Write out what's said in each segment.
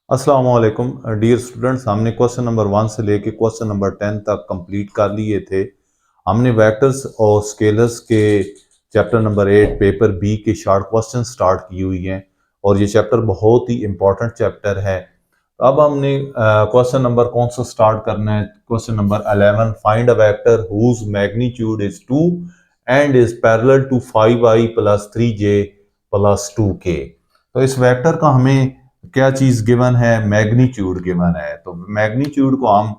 अस्सलाम वालेकुम dear students. हमने क्वेश्चन नंबर 1 से लेके क्वेश्चन नंबर 10 तक कंप्लीट कर लिए थे। हमने वेक्टर्स और स्केलर्स के चैप्टर नंबर 8 पेपर बी के शॉर्ट क्वेश्चन स्टार्ट की हुई हैं और ये चैप्टर बहुत ही इंपॉर्टेंट चैप्टर है। अब हमने क्वेश्चन नंबर कौन सा स्टार्ट करना है? Question number 11, find a vector whose magnitude is 2 and is parallel to 5i plus 3j plus 2k। तो इस वेक्टर का हमें क्या चीज गिवन है? मैग्नीट्यूड गिवन है। तो मैग्नीट्यूड को हम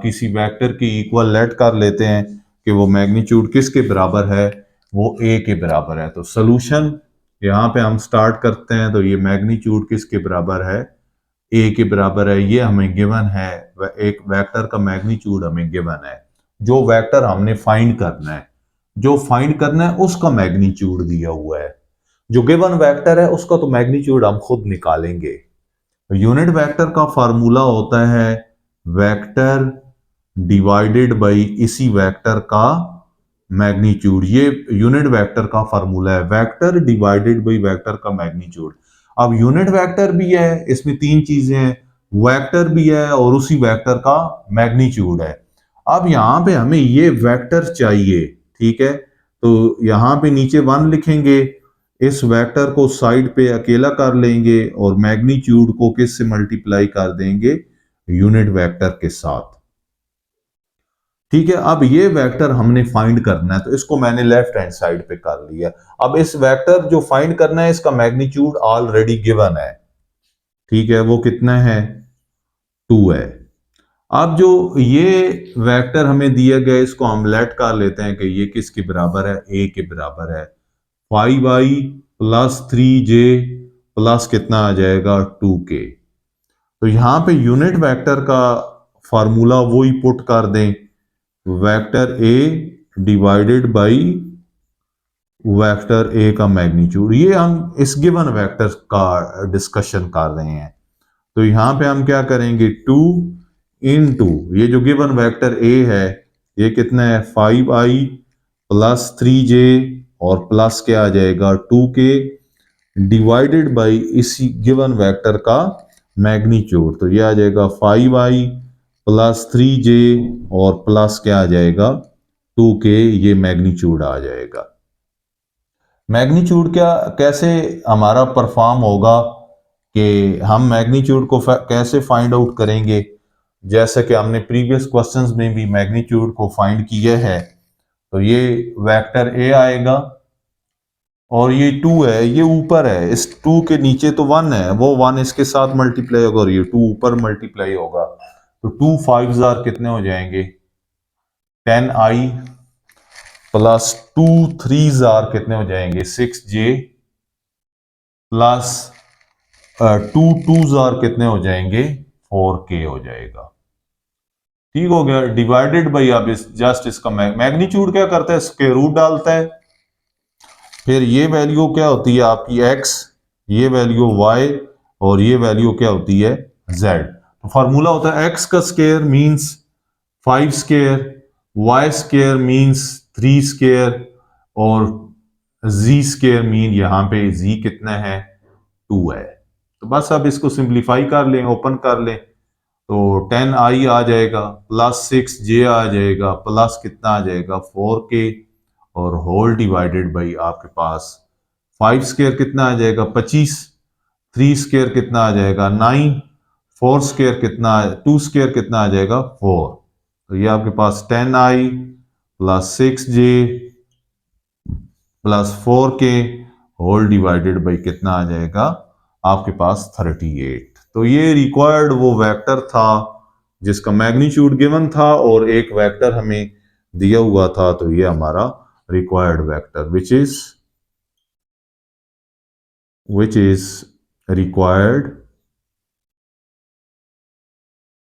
किसी वेक्टर की इक्वल लेट कर लेते हैं कि वो मैग्नीट्यूड किसके बराबर है? वो ए के बराबर है। तो सोल्यूशन यहाँ पे हम स्टार्ट करते हैं। तो ये मैग्नीट्यूड किसके बराबर है? ए के बराबर है। ये हमें गिवन है, एक वेक्टर का मैग्नीट्यूड हमें गिवन है। जो वेक्टर हमने फाइंड करना है, जो फाइंड करना है उसका मैग्नीट्यूड दिया हुआ है। जो गिवन वेक्टर है उसका तो मैग्नीट्यूड हम खुद निकालेंगे। यूनिट वेक्टर का फार्मूला होता है वेक्टर डिवाइडेड बाई इसी वेक्टर का मैग्नीट्यूड। ये यूनिट वेक्टर का फार्मूला है, वेक्टर डिवाइडेड बाई वेक्टर का मैग्नीट्यूड। अब यूनिट वेक्टर भी है, इसमें तीन चीजें हैं, वेक्टर भी है और उसी वेक्टर का मैग्नीट्यूड है। अब यहां पे हमें ये वेक्टर चाहिए, ठीक है? तो यहां पे नीचे 1 लिखेंगे, इस वेक्टर को साइड पे अकेला कर लेंगे और मैग्नीट्यूड को किस से मल्टीप्लाई कर देंगे? यूनिट वेक्टर के साथ। ठीक है, अब ये वेक्टर हमने फाइंड करना है तो इसको मैंने लेफ्ट हैंड साइड पे कर लिया। अब इस वेक्टर जो फाइंड करना है इसका मैग्नीट्यूड ऑलरेडी गिवन है, ठीक है? वो कितना है? 2 है। अब जो ये वेक्टर हमें दिया गया इसको हम लेट कर लेते हैं कि ये किसके बराबर है? ए के बराबर है। 5i प्लस 3j प्लस कितना आ जाएगा? 2k। तो यहां पे यूनिट वेक्टर का फार्मूला वो ही पुट कर दें, vector A divided by vector A का मैग्नीट्यूड। ये हम इस गिवन वेक्टर का डिस्कशन कर रहे हैं। तो यहां पे हम क्या करेंगे? 2 इंटू ये जो गिवन वेक्टर ए है ये कितना है? 5i प्लस 3j और प्लस क्या आ जाएगा? 2k डिवाइडेड बाई इसी गिवन वेक्टर का मैग्नीट्यूड। तो ये आ जाएगा 5i प्लस 3j और प्लस क्या आ जाएगा? 2k। ये मैग्नीट्यूड आ जाएगा। मैग्नीट्यूड क्या कैसे हमारा परफॉर्म होगा कि हम मैग्नीट्यूड को कैसे फाइंड आउट करेंगे? जैसे कि हमने प्रीवियस क्वेश्चंस में भी मैग्नीट्यूड को फाइंड किया है। तो ये वेक्टर ए आएगा और ये 2 है, ये ऊपर है, इस 2 के नीचे तो 1 है, वो 1 इसके साथ मल्टीप्लाई होगा और ये 2 ऊपर मल्टीप्लाई होगा। तो 2 5 जार कितने हो जाएंगे? 10i प्लस 2 3 जार कितने हो जाएंगे? 6j प्लस 2 2 जार कितने हो जाएंगे? 4k हो जाएगा। ठीक हो गया। डिवाइडेड बाई, अब इस जस्ट इसका मैग्नीट्यूड क्या करता है? स्क्वायर रूट डालता है। फिर ये वैल्यू क्या होती है आपकी? x, ये वैल्यू y और ये वैल्यू क्या होती है? z। तो फार्मूला होता है x का square means 5 square, y square means 3 square और z स्क्वायर मीन यहां पे z कितना है? 2 है। तो बस अब इसको सिंप्लीफाई कर लें, ओपन कर लें, तो 10i आ जाएगा प्लस 6j आ जाएगा प्लस कितना आ जाएगा? 4k और होल डिवाइडेड बाई आपके पास 5 स्क्वायर कितना आ जाएगा? 25, 3 स्क्वायर कितना आ जाएगा? 9, 4 स्क्वायर कितना, 2 स्क्वायर कितना आ जाएगा? 4। तो ये आपके पास 10i plus 6j plus 4k whole divided by कितना आ जाएगा? आपके पास 38। तो ये रिक्वायर्ड वो वेक्टर था जिसका मैग्नीट्यूड गिवन था और एक वेक्टर हमें दिया हुआ था। तो ये हमारा required vector which is required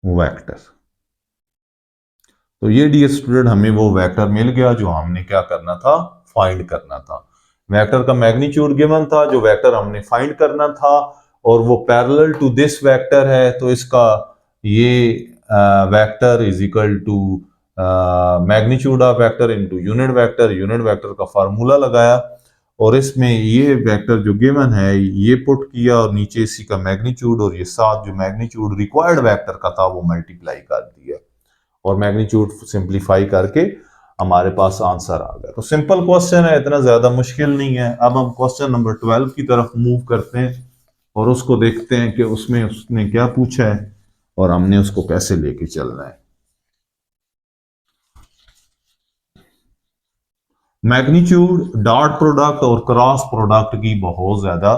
vector. तो ये डियर स्टूडेंट हमें वो वेक्टर मिल गया जो हमने क्या करना था? फाइंड करना था। वेक्टर का मैग्नीट्यूड गिवन था, जो वेक्टर हमने फाइंड करना था, और वो पैरेलल टू दिस वेक्टर है। तो इसका ये vector is equal to magnitude of vector into unit vector. Unit vector का फार्मूला लगाया और इसमें ये वेक्टर जो गिवन है ये पुट किया और नीचे इसी का मैग्नीट्यूड और ये साथ जो मैग्नीट्यूड रिक्वायर्ड वेक्टर का था वो मल्टीप्लाई कर दिया और मैग्नीट्यूड सिंप्लीफाई करके हमारे पास आंसर आ गया। तो सिंपल क्वेश्चन है, इतना ज्यादा मुश्किल नहीं है। अब हम क्वेश्चन नंबर 12 की तरफ मूव करते हैं और उसको देखते हैं कि उसमें उसने क्या पूछा है और हमने उसको कैसे लेके चलना है। मैग्नीट्यूड, डॉट प्रोडक्ट और क्रॉस प्रोडक्ट की बहुत ज्यादा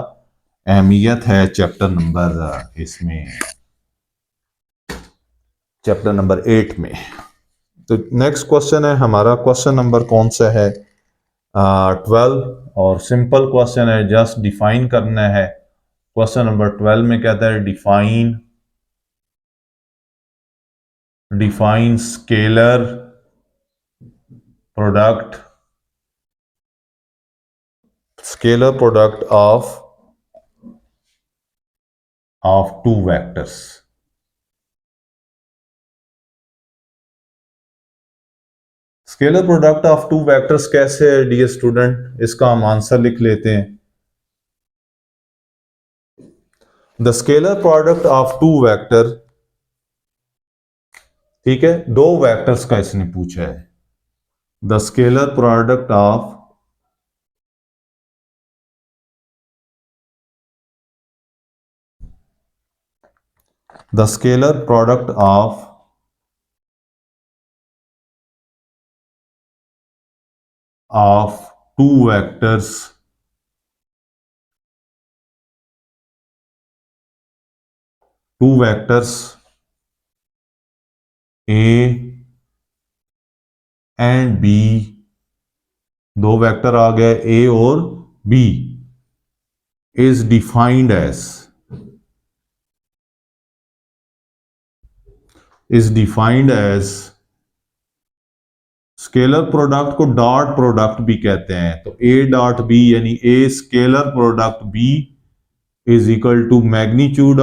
अहमियत है चैप्टर नंबर 8 में। तो नेक्स्ट क्वेश्चन है हमारा, क्वेश्चन नंबर कौन सा है, 12, और सिंपल क्वेश्चन है, जस्ट डिफाइन करना है। क्वेश्चन नंबर 12 में कहता है define scalar product of two vectors. Scalar product of two vectors कैसे है डियर स्टूडेंट, इसका हम आंसर लिख लेते हैं। The scalar product of two vector, ठीक है, दो वेक्टर्स का इसने पूछा है। The scalar product of of two vectors A and B, दो वेक्टर आ गए A और B, is defined as scalar product को डॉट प्रोडक्ट भी कहते हैं। तो A डॉट B यानी A scalar product B is equal to magnitude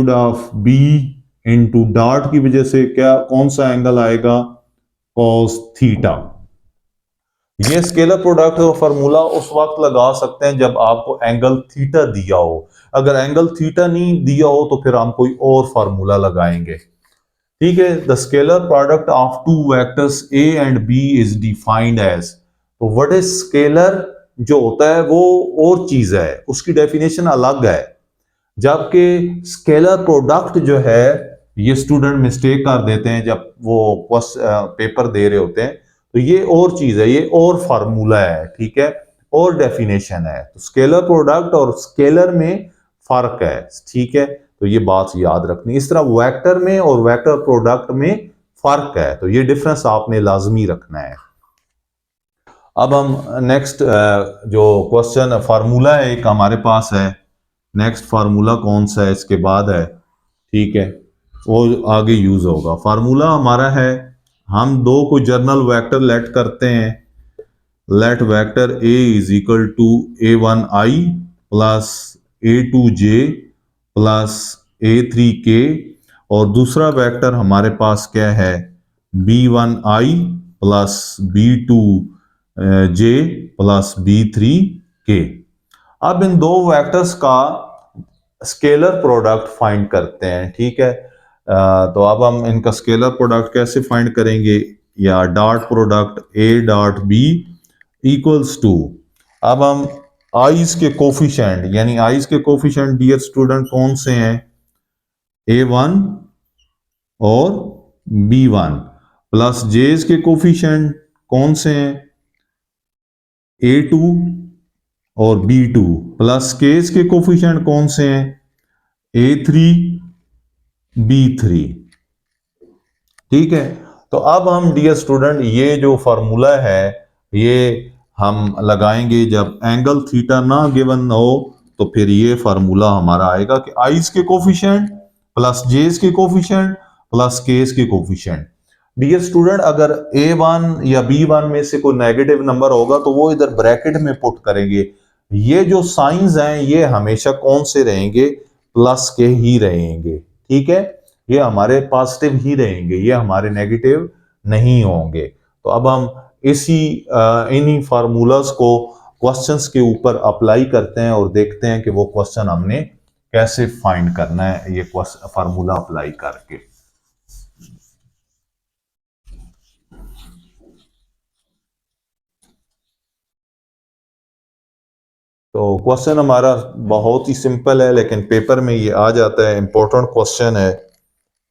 of B into dot की वजह से क्या कौन सा एंगल आएगा, कॉस थीटा। ये स्केलर प्रोडक्ट का फार्मूला उस वक्त लगा सकते हैं जब आपको एंगल थीटा दिया हो। अगर एंगल थीटा नहीं दिया हो तो फिर हम कोई और फार्मूला लगाएंगे। ठीक है, the scalar product of two vectors A and B is defined as, तो व्हाट इज स्केलर जो होता है वो और चीज है, उसकी डेफिनेशन अलग है, जबकि स्केलर प्रोडक्ट जो है ये स्टूडेंट मिस्टेक कर देते हैं जब वो पेपर दे रहे होते हैं। तो ये और चीज है, ये और फार्मूला है, ठीक है, और डेफिनेशन है। तो स्केलर प्रोडक्ट और स्केलर में फर्क है, ठीक है, तो ये बात याद रखनी। इस तरह वेक्टर में और वेक्टर प्रोडक्ट में फर्क है, तो ये डिफरेंस आपने लाजमी रखना है। अब हम नेक्स्ट जो क्वेश्चन फार्मूला है एक हमारे पास है, नेक्स्ट फार्मूला कौन सा है इसके बाद है, ठीक है, वो आगे यूज होगा। फार्मूला हमारा है, हम दो को जर्नल वेक्टर लेट करते हैं, let vector A is equal to A1I plus A2J plus A3K, और दूसरा वेक्टर हमारे पास क्या है, B1I plus B2J plus B3K। अब इन दो वेक्टर्स का स्केलर प्रोडक्ट फाइंड करते हैं, ठीक है। तो अब हम इनका स्केलर प्रोडक्ट कैसे फाइंड करेंगे, या dot product A dot B equals to, अब हम आइज के कोफिशिएंट, यानी आइज के कोफिशिएंट डियर स्टूडेंट कौन से हैं, A1 और B1, प्लस जेज के कोफिशिएंट कौन से हैं, A2 और B2, प्लस केस के कोफिशिएंट कौन से हैं, A3 B3, ठीक है। तो अब हम डियर स्टूडेंट ये जो फार्मूला है ये हम लगाएंगे जब एंगल थीटा ना गिवन हो, तो फिर ये फार्मूला हमारा आएगा कि आइज के कोफिशिएंट प्लस जेस के कोफिशिएंट प्लस केस के कोफिशिएंट। डियर स्टूडेंट अगर A1 या B1 में से कोई नेगेटिव नंबर होगा तो वो इधर ब्रैकेट में पुट करेंगे। ये जो साइंस हैं ये हमेशा कौन से रहेंगे, प्लस के ही रहेंगे, ठीक है, ये हमारे पॉजिटिव ही रहेंगे, ये हमारे नेगेटिव नहीं होंगे। तो अब हम इसी इन्हीं फार्मूलाज को क्वेश्चंस के ऊपर अप्लाई करते हैं और देखते हैं कि वो क्वेश्चन हमने कैसे फाइंड करना है ये फार्मूला अप्लाई करके। तो क्वेश्चन हमारा बहुत ही सिंपल है, लेकिन पेपर में ये आ जाता है, इंपॉर्टेंट क्वेश्चन है।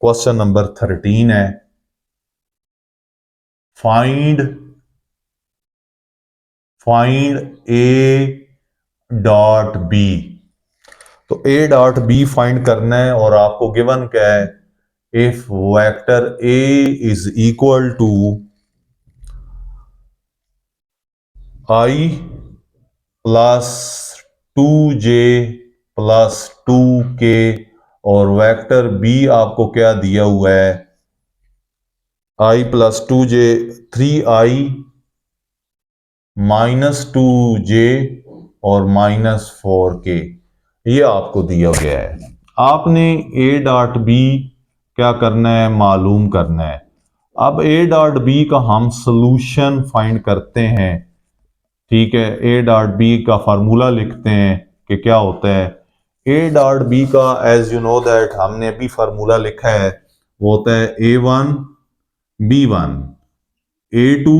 क्वेश्चन नंबर 13 है, फाइंड ए डॉट बी। तो ए डॉट बी फाइंड करना है और आपको गिवन क्या है, if vector A is equal to i plus 2j plus 2k और वेक्टर बी आपको क्या दिया हुआ है, आई प्लस 2j 3i -2j और -4k, ये आपको दिया गया है। आपने ए डॉट बी क्या करना है, मालूम करना है। अब ए डॉट बी का हम सोल्यूशन फाइंड करते हैं, ठीक है। ए डॉट बी का फार्मूला लिखते हैं कि क्या होता है ए डॉट बी का, एज यू नो दैट हमने अभी फार्मूला लिखा है, वो होता है A1 B1 A2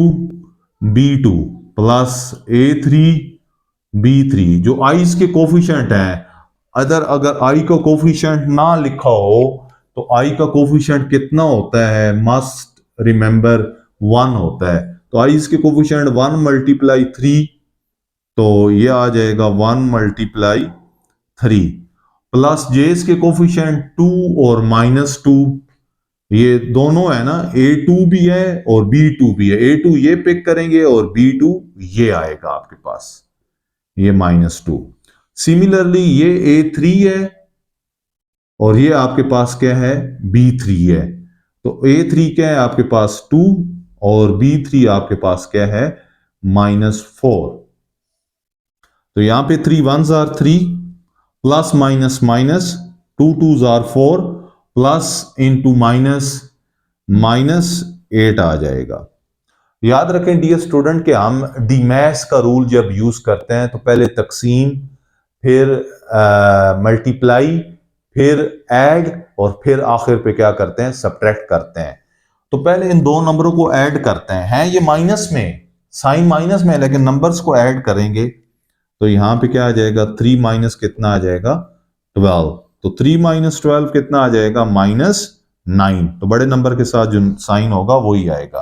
B2 plus A3 B3। जो आईज के कोफिशिएंट हैं, अगर आई का कोफिशिएंट ना लिखा हो तो आई का कोफिशिएंट कितना होता है, मस्ट रिमेंबर 1 होता है। तो आईज के कोफिशिएंट 1 मल्टीप्लाई 3, तो ये आ जाएगा 1 मल्टीप्लाई 3 प्लस जेस के कोफिशिएंट 2 और -2, ये दोनों है ना, A2 भी है और B2 भी है। A2 ये पिक करेंगे और B2 ये आएगा आपके पास, ये -2। सिमिलरली ये A3 है और ये आपके पास क्या है, B3 है। तो A3 क्या है आपके पास 2 और B3 आपके पास क्या है, -4। तो यहां पे 3 1s are 3 plus minus minus 2 2s are 4 plus into -8 आ जाएगा। याद रखें डियर स्टूडेंट कि हम डीमैथ्स का रूल जब यूज करते हैं तो पहले तकसीम, फिर मल्टीप्लाई, फिर ऐड और फिर आखिर पे क्या करते हैं, सब्ट्रैक्ट करते हैं। तो पहले इन दो नंबरों को ऐड करते हैं ये माइनस में, साइन माइनस में, लेकिन नंबर्स को ऐड करेंगे तो यहां पे क्या आ जाएगा, 3 माइनस कितना आ जाएगा, 12। तो 3 - 12 कितना आ जाएगा, -9। तो बड़े नंबर के साथ जो साइन होगा वही आएगा।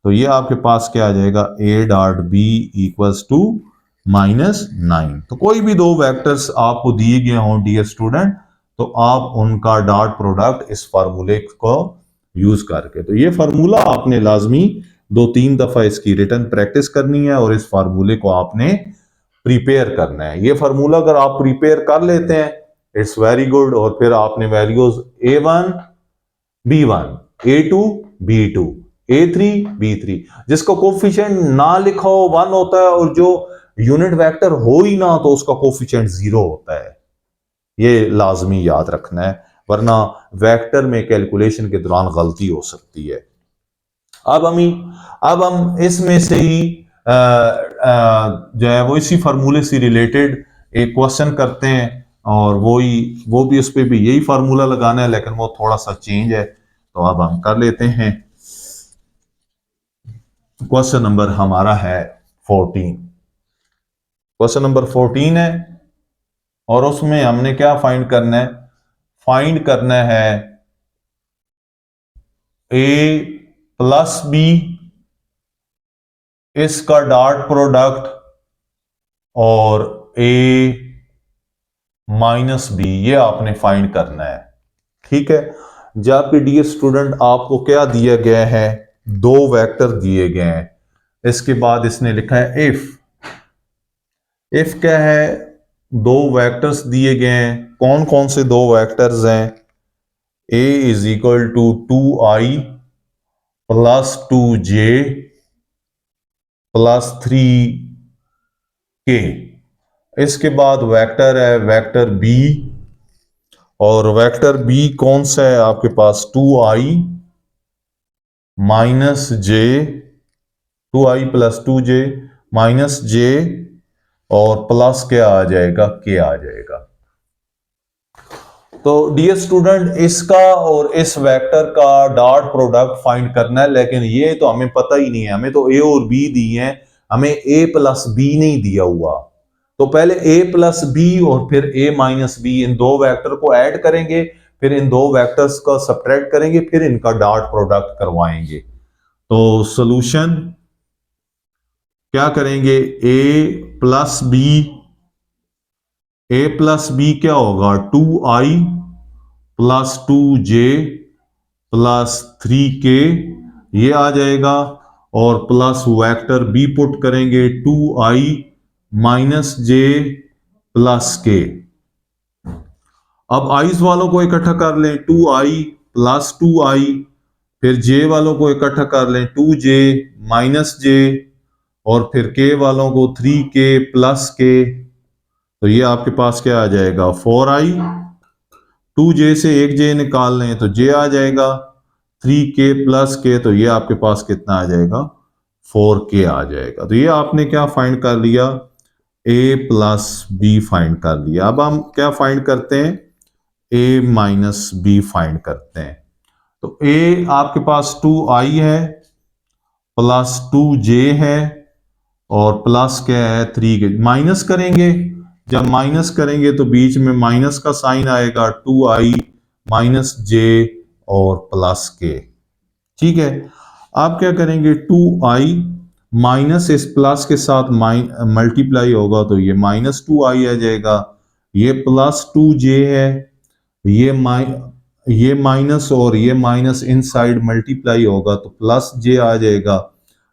तो ये आपके पास क्या आ जाएगा, A dot B equals to -9। तो कोई भी दो वेक्टर्स आपको दिए गए हों डियर स्टूडेंट, तो आप उनका डॉट प्रोडक्ट इस फार्मूले को यूज करके, तो ये फार्मूला आपने लाजमी 2-3 दफा इसकी रिटर्न प्रैक्टिस करनी है और इस फार्मूले को आपने प्रिपेयर करना है। ये फार्मूला अगर आप प्रिपेयर कर लेते हैं इट्स वेरी गुड, और फिर आपने values A1 B1 A2 B2 A3 B3, जिसका कोफिशिएंट ना लिखा हो 1 होता है और जो यूनिट वेक्टर हो ही ना तो उसका कोफिशिएंट 0 होता है। ये लाजमी याद रखना है, वरना वेक्टर में कैलकुलेशन के दौरान गलती हो सकती है। अब हम इसमें से ही जो है वो इसी फार्मूले से रिलेटेड एक क्वेश्चन करते हैं, और वो भी उस पर भी यही फार्मूला लगाना है, लेकिन वो थोड़ा सा चेंज है। तो अब हम कर लेते हैं। क्वेश्चन नंबर हमारा है 14। क्वेश्चन नंबर 14 है और उसमें हमने क्या फाइंड करना है, फाइंड करना है ए प्लस बी, इसका डॉट प्रोडक्ट, और ए माइनस बी, ये आपने फाइंड करना है। ठीक है, जबकि डियर स्टूडेंट आपको क्या दिया गया है, दो वेक्टर दिए गए हैं। इसके बाद इसने लिखा है इफ क्या है, दो वेक्टर्स दिए गए हैं। कौन कौन से दो वेक्टर्स हैं, a is equal to 2i plus 2j plus 3k। इसके बाद वेक्टर है वेक्टर b, और वेक्टर b कौन सा है आपके पास, 2i -j 2i plus 2j minus J और प्लस क्या आ जाएगा, के आ जाएगा। तो डियर स्टूडेंट, इसका और इस वेक्टर का डॉट प्रोडक्ट फाइंड करना है, लेकिन ये तो हमें पता ही नहीं है। हमें तो ए और बी दी है, हमें ए प्लस बी नहीं दिया हुआ। तो पहले ए प्लस बी और फिर ए माइनस बी, इन दो वेक्टर को ऐड करेंगे, फिर इन दो वेक्टर्स का सब्ट्रैक्ट करेंगे, फिर इनका डॉट प्रोडक्ट करवाएंगे। तो सॉल्यूशन क्या करेंगे, ए प्लस बी क्या होगा, 2i plus 2j plus 3k, ये आ जाएगा। और प्लस वेक्टर बी पुट करेंगे 2i माइनस जे प्लस के। अब आइस वालों को इकट्ठा कर लें, 2i प्लस 2i, फिर जे वालों को इकट्ठा कर लें 2j माइनस जे, और फिर के वालों को 3k प्लस के। तो ये आपके पास क्या आ जाएगा, 4i, 2j से एक जे निकाल लें तो जे आ जाएगा, 3k प्लस के, तो ये आपके पास कितना आ जाएगा, 4k आ जाएगा। तो ये आपने क्या फाइंड कर लिया, a प्लस बी फाइंड कर लिया। अब हम क्या फाइंड करते हैं, a माइनस बी फाइंड करते हैं। तो a आपके पास 2i है प्लस 2j है और प्लस क्या है 3k। माइनस करेंगे, जब माइनस करेंगे तो बीच में माइनस का साइन आएगा, 2i माइनस जे और प्लस के। ठीक है, आप क्या करेंगे, 2i माइनस इस प्लस के साथ मल्टीप्लाई होगा तो ये माइनस 2i आ जाएगा, ये प्लस 2j है, ये माइनस और ये माइनस इनसाइड मल्टीप्लाई होगा तो प्लस j आ जाएगा,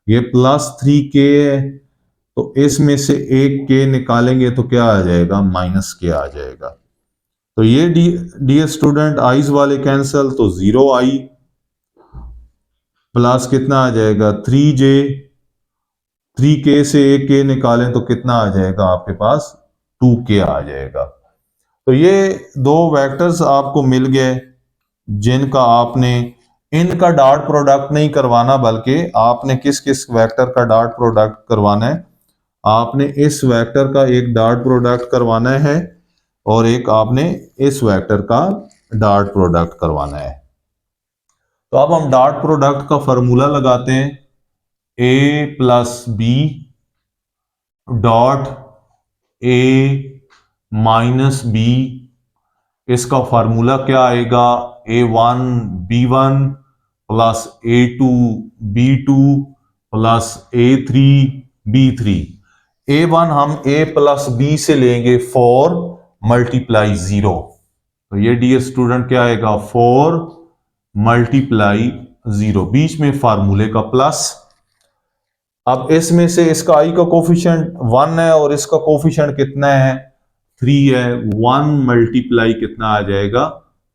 ये प्लस 3k है, तो इसमें से एक के निकालेंगे तो क्या आ जाएगा, माइनस के आ जाएगा। तो ये डियर स्टूडेंट आइज वाले कैंसल, तो 0i प्लस कितना आ जाएगा 3j, 3k से एक के निकालें तो कितना आ जाएगा आपके पास 2k आ जाएगा। तो ये दो वेक्टर्स आपको मिल गए जिनका आपने इनका डॉट प्रोडक्ट नहीं करवाना, बल्कि आपने किस किस वेक्टर का डॉट प्रोडक्ट करवाना है, आपने इस वेक्टर का एक डॉट प्रोडक्ट करवाना है और एक आपने इस वेक्टर का डॉट प्रोडक्ट करवाना है। तो अब हम डॉट प्रोडक्ट का फॉर्मूला लगाते हैं, a plus B dot a minus B, इसका फार्मूला क्या आएगा, a1 b1 plus a2 b2 plus a3 b3। a1 हम a प्लस b से लेंगे 4 मल्टीप्लाई 0, तो ये डियर स्टूडेंट क्या आएगा, 4 मल्टीप्लाई 0, बीच में फार्मूले का प्लस। अब इसमें से इसका i का कोफिशिएंट 1 है और इसका कोफिशिएंट कितना है, 3 है, 1 मल्टीप्लाई कितना आ जाएगा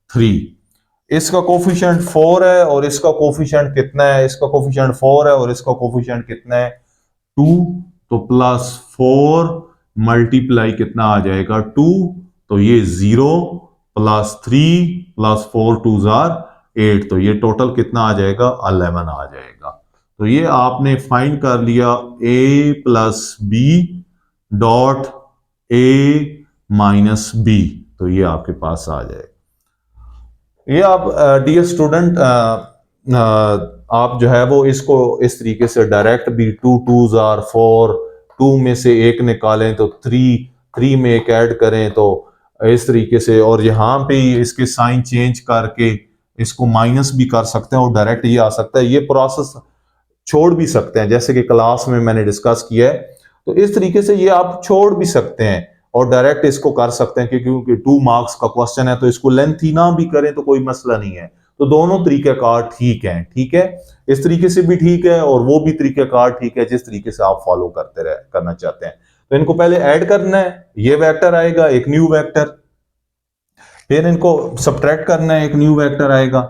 3। इसका कोफिशिएंट 4 है और इसका कोफिशिएंट कितना है, इसका कोफिशिएंट 4 है और इसका कोफिशिएंट कितना है 2, तो प्लस 4 मल्टीप्लाई कितना आ जाएगा 2, तो ये 0 प्लस 3 प्लस 4 2 जार 8, तो ये टोटल कितना आ जाएगा 11 आ जाएगा। तो ये आपने फाइंड कर लिया a plus B dot a minus B, तो ये आपके पास आ जाएगा। ये आप डियर स्टूडेंट आप जो है वो इसको इस तरीके से डायरेक्ट भी 2 2 जार 4, 2 में से एक निकालें तो 3 में एक ऐड करें तो इस तरीके से, और यहाँ पे इसके साइन चेंज करके इसको माइनस भी कर सकते हैं और डायरेक्ट ये आ सकता है। ये प्रोसेस छोड़ भी सकते हैं, जैसे कि क्लास में मैंने डिस्कस किया है, तो इस तरीके से ये आप छोड़ भी सकते हैं और डायरेक्ट इसको कर सकते हैं, क्योंकि 2 मार्क्स का क्वेश्चन है तो इसको लेंथी ना भी करें तो कोई मसला नहीं है। तो दोनों तरीकेकार ठीक है, ठीक है, इस तरीके से भी ठीक है और वो भी तरीकेकार ठीक है जिस तरीके से आप फॉलो करना चाहते हैं। तो इनको पहले ऐड करना है, ये वेक्टर आएगा एक न्यू वेक्टर, फिर इनको सब्ट्रैक्ट करना है, एक न्यू वेक्टर आएगा,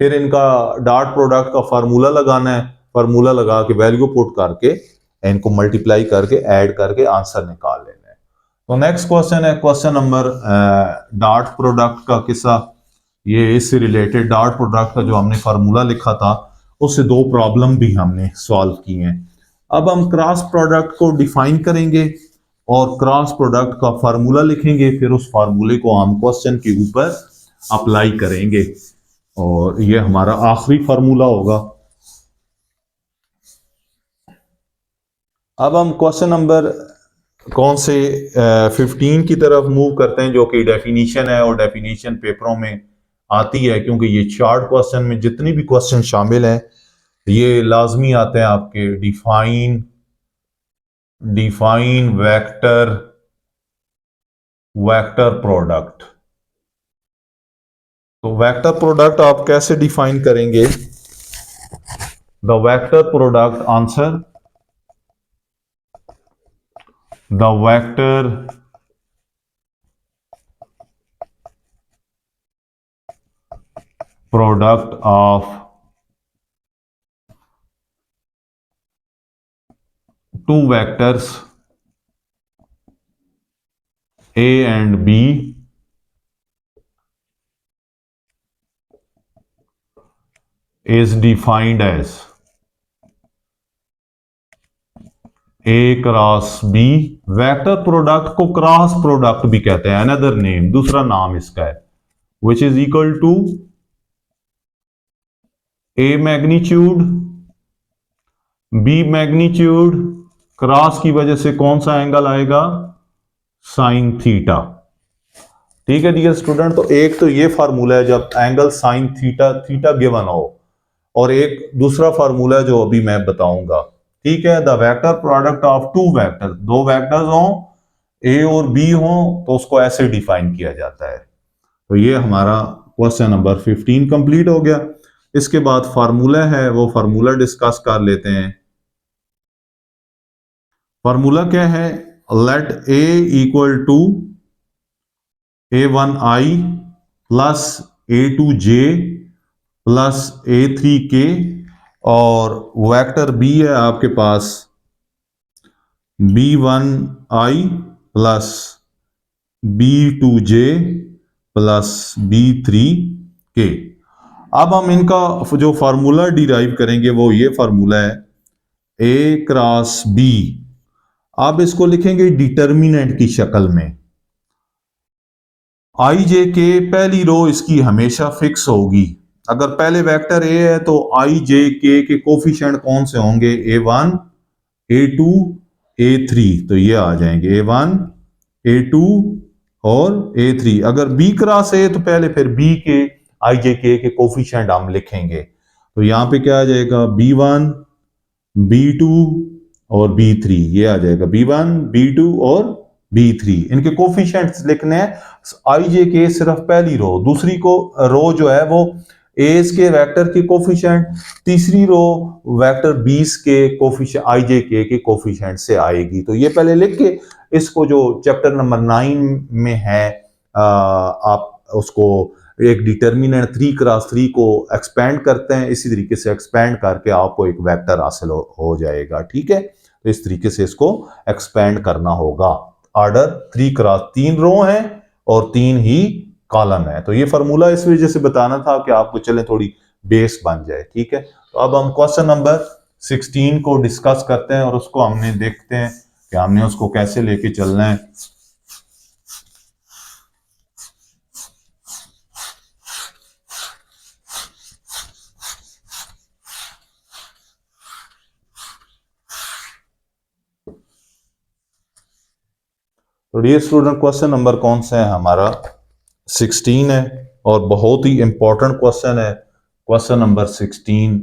फिर इनका डॉट प्रोडक्ट का फार्मूला लगाना है, फार्मूला लगा के वैल्यू पुट करके इनको मल्टीप्लाई करके ऐड करके आंसर निकाल लेना है। तो नेक्स्ट क्वेश्चन है क्वेश्चन नंबर डॉट प्रोडक्ट का किस्सा। ये इससे रिलेटेड डॉट प्रोडक्ट का जो हमने फार्मूला लिखा था उससे दो प्रॉब्लम भी हमने सॉल्व की हैं। अब हम क्रॉस प्रोडक्ट को डिफाइन करेंगे और क्रॉस प्रोडक्ट का फार्मूला लिखेंगे, फिर उस फार्मूले को हम क्वेश्चन के ऊपर अप्लाई करेंगे और ये हमारा आखिरी फार्मूला होगा। अब हम क्वेश्चन नंबर कौन से 15 की तरफ मूव करते हैं, जो कि डेफिनीशन है और डेफिनीशन पेपरों में आती है, क्योंकि ये चार्ट क्वेश्चन में जितनी भी क्वेश्चन शामिल हैं ये लाजमी आते हैं आपके। Define vector product. तो वेक्टर प्रोडक्ट आप कैसे डिफाइन करेंगे? The vector product answer, the vector product of two vectors A and B is defined as A cross B। Vector product को क्रॉस प्रोडक्ट भी कहते हैं, अनदर नेम, दूसरा नाम इसका है, which is equal to A magnitude B magnitude, cross की वजह से कौन सा एंगल आएगा? Sine theta. ठीक है डियर स्टूडेंट, तो एक तो ये फार्मूला है जब एंगल साइन थीटा गिवन हो, और एक दूसरा फार्मूला है जो अभी मैं बताऊंगा। ठीक है, the vector product of two vector, दो वेक्टर्स हो ए और बी हो तो उसको ऐसे डिफाइन किया जाता है। तो ये हमारा क्वेश्चन नंबर 15 कंप्लीट हो गया। इसके बाद फार्मूला है, वो फार्मूला डिस्कस कर लेते हैं। फार्मूला क्या है? Let A equal to A1i plus A2j plus A3k, और वेक्टर बी है आपके पास B1i plus B2j plus B3k। अब हम इनका जो फार्मूला डिराइव करेंगे वो ये फार्मूला है A क्रॉस B। आप इसको लिखेंगे डिटर्मिनेंट की शक्ल में। आई जे के पहली रो इसकी हमेशा फिक्स होगी। अगर पहले वेक्टर ए है तो आई जे के कोफिशिएंट कौन से होंगे? A1, A2, A3। तो ये आ जाएंगे A1, A2 और A3। अगर B क्रॉस ए तो पहले फिर B के आई जे के कोफिशिएंट हम लिखेंगे। तो यहां पे क्या आ जाएगा? B1, B2 और B3। ये आ जाएगा B1, B2 और B3। इनके कोफिशिएंट्स लिखने हैं। आई जे के सिर्फ पहली रो, दूसरी को रो जो है वो एज के वेक्टर के कोफिशिएंट, तीसरी रो वेक्टर 20 के कोफिशिएंट आई जे के कोफिशिएंट से आएगी। तो ये पहले लिख के इसको जो चैप्टर नंबर 9 में है आप उसको एक डिटर्मिनेंट 3 क्रॉस 3 को एक्सपेंड करते हैं, इसी तरीके से एक्सपेंड करके आपको एक वेक्टर हासिल हो जाएगा। ठीक है, तो इस तरीके से इसको एक्सपेंड करना होगा। ऑर्डर 3 क्रॉस 3 रो है और 3 ही कॉलम है। तो ये फार्मूला इस वजह से बताना था कि आपको चले थोड़ी बेस बन जाए। ठीक है, तो अब हम क्वेश्चन नंबर 16 को डिस्कस करते हैं और उसको हमने देखते हैं कि हमने उसको कैसे लेके चलना है। तो डियर स्टूडेंट, क्वेश्चन नंबर कौन सा है हमारा? 16 है और बहुत ही इंपॉर्टेंट क्वेश्चन है। क्वेश्चन नंबर 16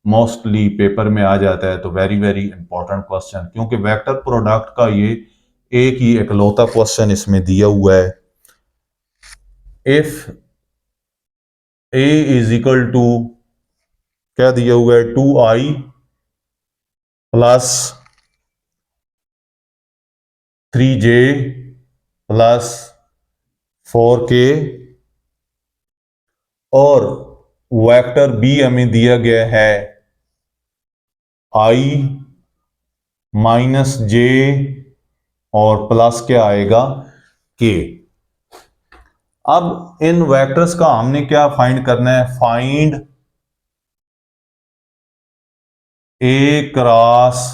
मोस्टली पेपर में आ जाता है, तो वेरी वेरी इंपॉर्टेंट क्वेश्चन, क्योंकि वेक्टर प्रोडक्ट का ये एक ही इकलौता क्वेश्चन इसमें दिया हुआ है। If A is equal to, क्या दिया हुआ है? 2i plus 3j plus 4k, और वेक्टर बी हमें दिया गया है i माइनस जे और प्लस क्या आएगा? k। अब इन वेक्टर्स का हमने क्या फाइंड करना है? फाइंड ए क्रॉस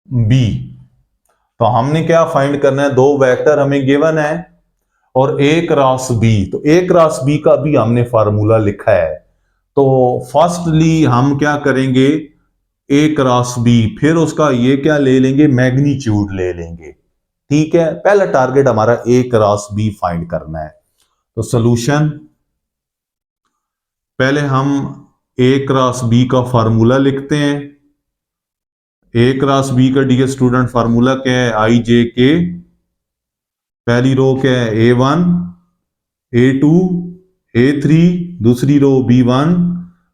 बी। तो हमने क्या फाइंड करना है, दो वेक्टर हमें गिवन है और ए क्रॉस बी। तो ए क्रॉस बी का भी हमने फार्मूला लिखा है। तो फर्स्टली हम क्या करेंगे, ए क्रॉस बी, फिर उसका ये क्या ले लेंगे, मैग्नीट्यूड ले लेंगे। ठीक है, पहला टारगेट हमारा ए क्रॉस बी फाइंड करना है। तो सॉल्यूशन, पहले हम ए क्रॉस बी का फार्मूला लिखते हैं। ए क्रॉस बी का डियर स्टूडेंट फार्मूला क्या है, आई जे के। पहली रो क्या है, A one, A two, A three, दूसरी row B one,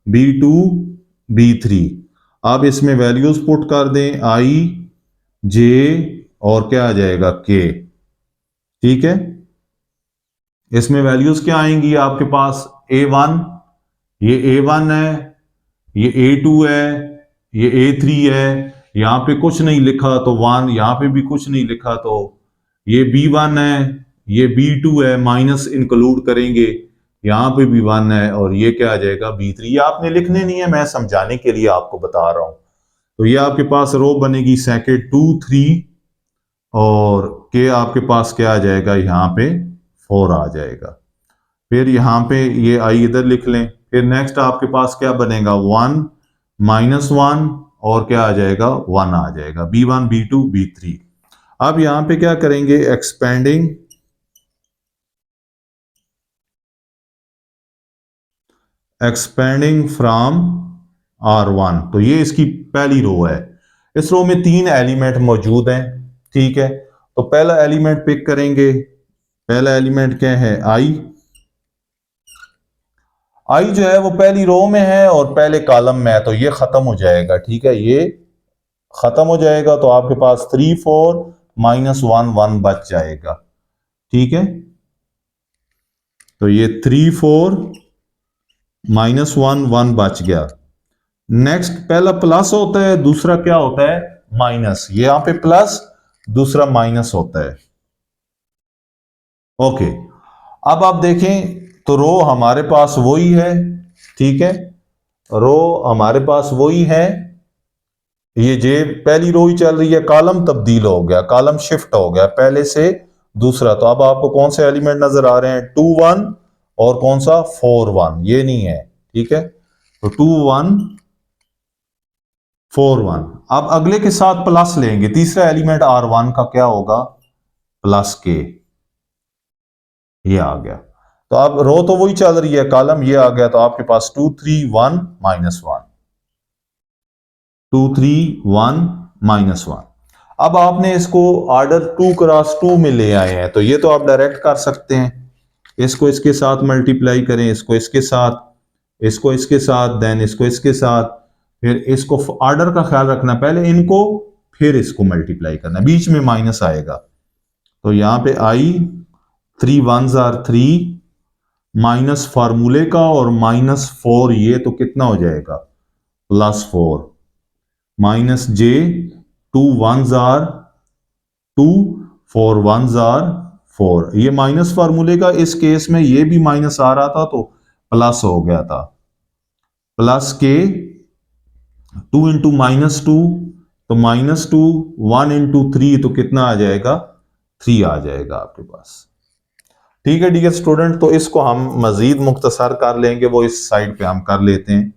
B two, B three. आप इसमें वैल्यूज पुट कर दें, आई जे और क्या आ जाएगा, के। ठीक है, इसमें वैल्यूज क्या आएंगी आपके पास, ए वन, ये ए वन है, ये ए टू है, ये ए थ्री है, यहां पे कुछ नहीं लिखा तो वन, यहां पे भी कुछ नहीं लिखा तो ये बी वन है, ये बी टू है, माइनस इंक्लूड करेंगे, यहां पे भी वन है, और ये क्या आ जाएगा, बी थ्री। ये आपने लिखने नहीं है, मैं समझाने के लिए आपको बता रहा हूं। तो ये आपके पास रो बनेगी सेकेंड 2 3, और के आपके पास क्या आ जाएगा, यहाँ पे 4 आ जाएगा। फिर यहाँ पे ये आई इधर लिख लें। फिर नेक्स्ट आपके पास क्या बनेगा, 1 माइनस 1, और क्या आ जाएगा, 1 आ जाएगा, B one, B two, B three. अब यहां पे क्या करेंगे, एक्सपेंडिंग फ्रॉम R1। तो ये इसकी पहली रो है। इस रो में 3 एलिमेंट मौजूद हैं। ठीक है, तो पहला एलिमेंट पिक करेंगे। पहला एलिमेंट क्या है, आई। आई जो है वो पहली रो में है और पहले कॉलम में है, तो ये खत्म हो जाएगा। ठीक है, ये खत्म हो जाएगा, तो आपके पास 3 4 माइनस 1 1 बच जाएगा। ठीक है, तो ये 3 4 माइनस 1 1 बच गया। नेक्स्ट, पहला प्लस होता है, दूसरा क्या होता है, माइनस। ये यहां पे प्लस, दूसरा माइनस होता है। ओके, अब आप देखें तो रो हमारे पास वही है। ठीक है, रो हमारे पास वही है, ये जे पहली रो ही चल रही है, कॉलम तब्दील हो गया, कॉलम शिफ्ट हो गया पहले से दूसरा। तो अब आपको कौन से एलिमेंट नजर आ रहे हैं, 2 1 और कौन सा 4 1, ये नहीं है। ठीक है, तो 2 1 4 1। अब अगले के साथ प्लस लेंगे, तीसरा एलिमेंट R1 का क्या होगा, प्लस के, ये आ गया। तो अब रो तो वही चल रही है, कॉलम ये आ गया, तो आपके पास 2 3 1 माइनस 1, 2 3 1 माइनस 1। अब आपने इसको ऑर्डर 2 क्रॉस 2 में ले आए हैं, तो ये तो आप डायरेक्ट कर सकते हैं। इसको इसके साथ मल्टीप्लाई करें, इसको इसके साथ, इसको इसके साथ, देन इसको इसके साथ, फिर इसको ऑर्डर का ख्याल रखना, पहले इनको फिर इसको मल्टीप्लाई करना, बीच में माइनस आएगा। तो यहां पे आई 3 1s आर 3, माइनस फार्मूले का और माइनस 4, ये तो कितना हो जाएगा, plus 4, minus j 2 1s are 2, 4 1s are 4। ये माइनस फार्मूले का, इस केस में ये भी माइनस आ रहा था तो प्लस हो गया था, प्लस के 2 इंटू माइनस 2, तो माइनस 2, 1 इंटू 3, तो कितना आ जाएगा, 3 आ जाएगा आपके पास। ठीक है डियर स्टूडेंट, तो इसको हम मजीद मुख्तसर कर लेंगे, वो इस साइड पे हम कर लेते हैं।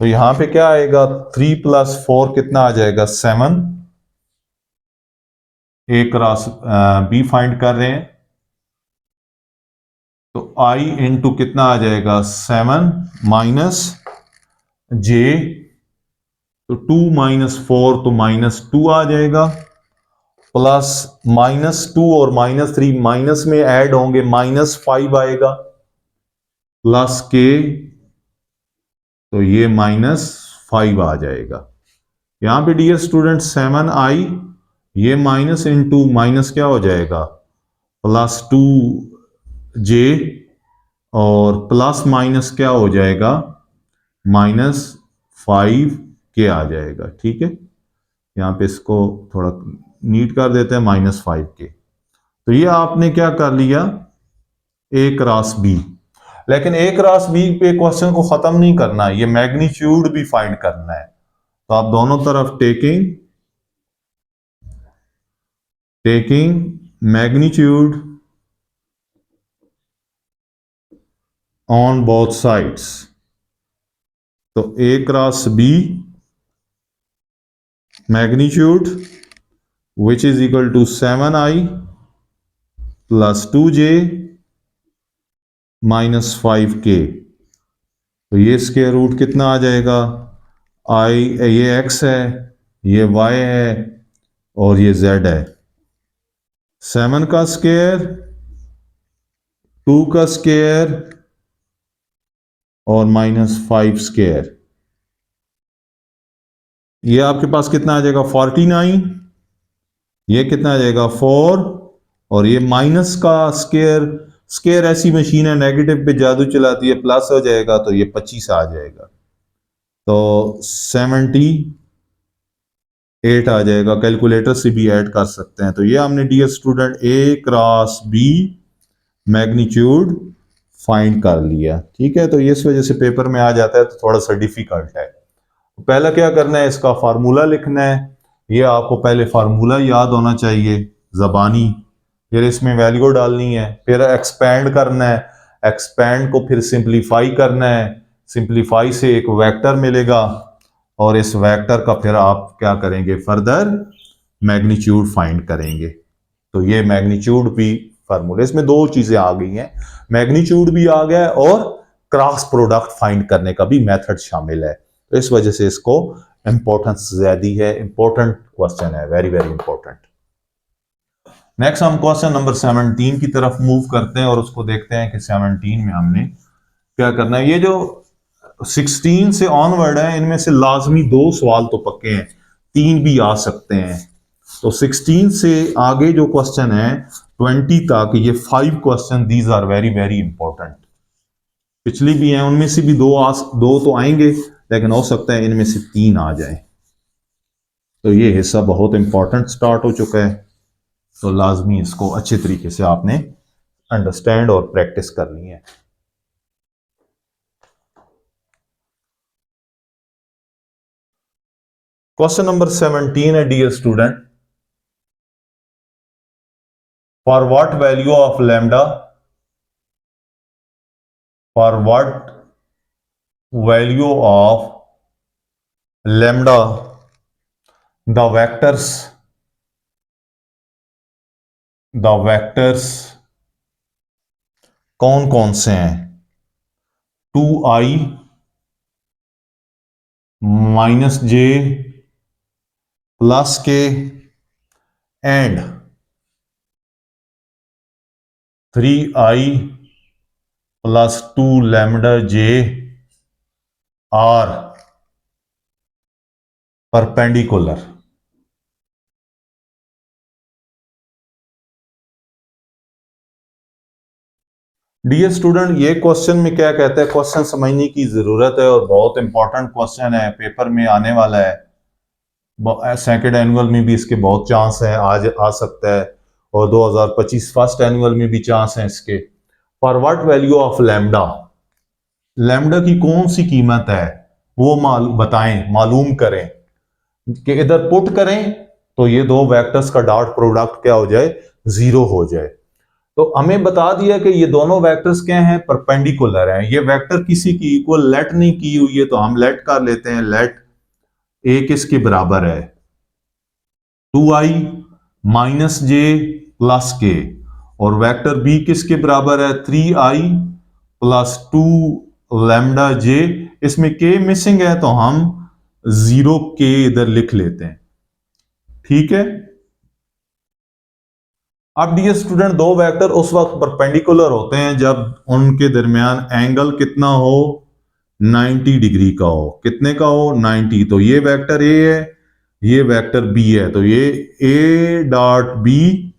तो यहां पे क्या आएगा, 3 प्लस 4 कितना आ जाएगा, 7। ए क्रॉस बी फाइंड कर रहे हैं, तो आई इंटू कितना आ जाएगा, 7 माइनस जे, तो 2 माइनस 4 तो माइनस 2 आ जाएगा, प्लस माइनस 2 और माइनस 3 माइनस में ऐड होंगे, माइनस 5 आएगा, प्लस के, तो ये माइनस 5 आ जाएगा। यहां पे डियर स्टूडेंट 7 आई, ये माइनस इंटू माइनस क्या हो जाएगा, प्लस 2 जे, और प्लस माइनस क्या हो जाएगा, माइनस 5 के आ जाएगा। ठीक है, यहां पे इसको थोड़ा नीट कर देते हैं, माइनस 5 के। तो ये आपने क्या कर लिया, ए क्रॉस बी। लेकिन ए क्रॉस बी पे क्वेश्चन को खत्म नहीं करना है, ये मैग्नीट्यूड भी फाइंड करना है। तो आप दोनों तरफ taking taking magnitude on both sides, तो A cross B magnitude which is equal to 7i plus 2j minus 5k। तो ये स्क्वायर रूट कितना आ जाएगा, आई ये x है, ये y है और ये z है। 7 का स्क्वायर, 2 का स्क्वायर और माइनस 5 स्क्वायर, ये आपके पास कितना आ जाएगा 49, ये कितना आ जाएगा 4 और ये माइनस का स्क्वायर, स्क्वायर ऐसी मशीन है नेगेटिव पे जादू चलाती है, प्लस हो जाएगा तो ये 25 आ जाएगा, तो 78 आ जाएगा। कैलकुलेटर से भी ऐड कर सकते हैं। तो ये हमने dear student A cross B magnitude find कर लिया। ठीक है, तो इस वजह से पेपर में आ जाता है तो थोड़ा सा डिफिकल्ट है। तो पहला क्या करना है, इसका फार्मूला लिखना है। ये आपको पहले फार्मूला याद होना चाहिए ज़बानी, फिर इसमें वैल्यू डालनी है, फिर एक्सपेंड करना है, एक्सपेंड को फिर सिंप्लीफाई करना है, सिंप्लीफाई से एक वेक्टर मिलेगा और इस वेक्टर का फिर आप क्या करेंगे, फर्दर मैग्नीट्यूड फाइंड करेंगे। तो ये मैग्नीट्यूड भी फार्मूले, इसमें दो चीजें आ गई हैं, मैग्नीट्यूड भी आ गया है और क्रॉस प्रोडक्ट फाइंड करने का भी मेथड शामिल है। तो इस वजह से इसको इंपॉर्टेंस ज्यादा है, इंपॉर्टेंट क्वेश्चन है, वेरी वेरी इंपॉर्टेंट। नेक्स्ट हम क्वेश्चन नंबर 17 की तरफ मूव करते हैं और उसको देखते हैं कि 17 में हमने क्या करना है। ये जो 16 से ऑनवर्ड है, इनमें से लाजमी 2 सवाल तो पक्के हैं, 3 भी आ सकते हैं। तो 16 से आगे जो क्वेश्चन है 20 तक, ये 5 question, these are very very important. पिछली भी हैं, उनमें से भी 2 तो आएंगे, लेकिन हो सकता है इनमें से 3 आ जाए। तो ये हिस्सा बहुत इंपॉर्टेंट स्टार्ट हो चुका है, तो लाजमी इसको अच्छे तरीके से आपने अंडरस्टैंड और प्रैक्टिस करनी है। क्वेश्चन नंबर 17 है dear student, for what value of lambda, for what value of lambda the vectors कौन कौन से हैं, 2i minus j plus k and 3i plus 2 lambda j are perpendicular. Dear student, ये question में क्या कहता है, क्वेश्चन समझने की जरूरत है और बहुत इंपॉर्टेंट क्वेश्चन है, पेपर में आने वाला है। सेकंड एनुअल में भी इसके बहुत चांस है, आज आ सकता है, और 2025 फर्स्ट एनुअल में भी चांस है इसके। For what value of lambda, lambda की कौन सी कीमत है वो बताएं, मालूम करें, कि इधर पुट करें तो ये 2 वेक्टर्स का डॉट प्रोडक्ट क्या हो जाए, 0 हो जाए। तो हमें बता दिया कि ये दोनों वेक्टर्स क्या हैं, परपेंडिकुलर हैं। ये वेक्टर किसी की इक्वल लेट नहीं की हुई है, तो हम लेट कर लेते हैं, लेट ए किसके बराबर है, 2i माइनस जे प्लस के, और वेक्टर बी किसके बराबर है, 3i प्लस 2 लैम्डा जे। इसमें के मिसिंग है तो हम 0 के इधर लिख लेते हैं। ठीक है, अब डियर स्टूडेंट, 2 वेक्टर उस वक्त परपेंडिकुलर होते हैं जब उनके दरमियान एंगल कितना हो, 90 डिग्री का हो। कितने का हो, 90। तो ये वेक्टर ए है, ये वेक्टर बी है, तो ये A dot B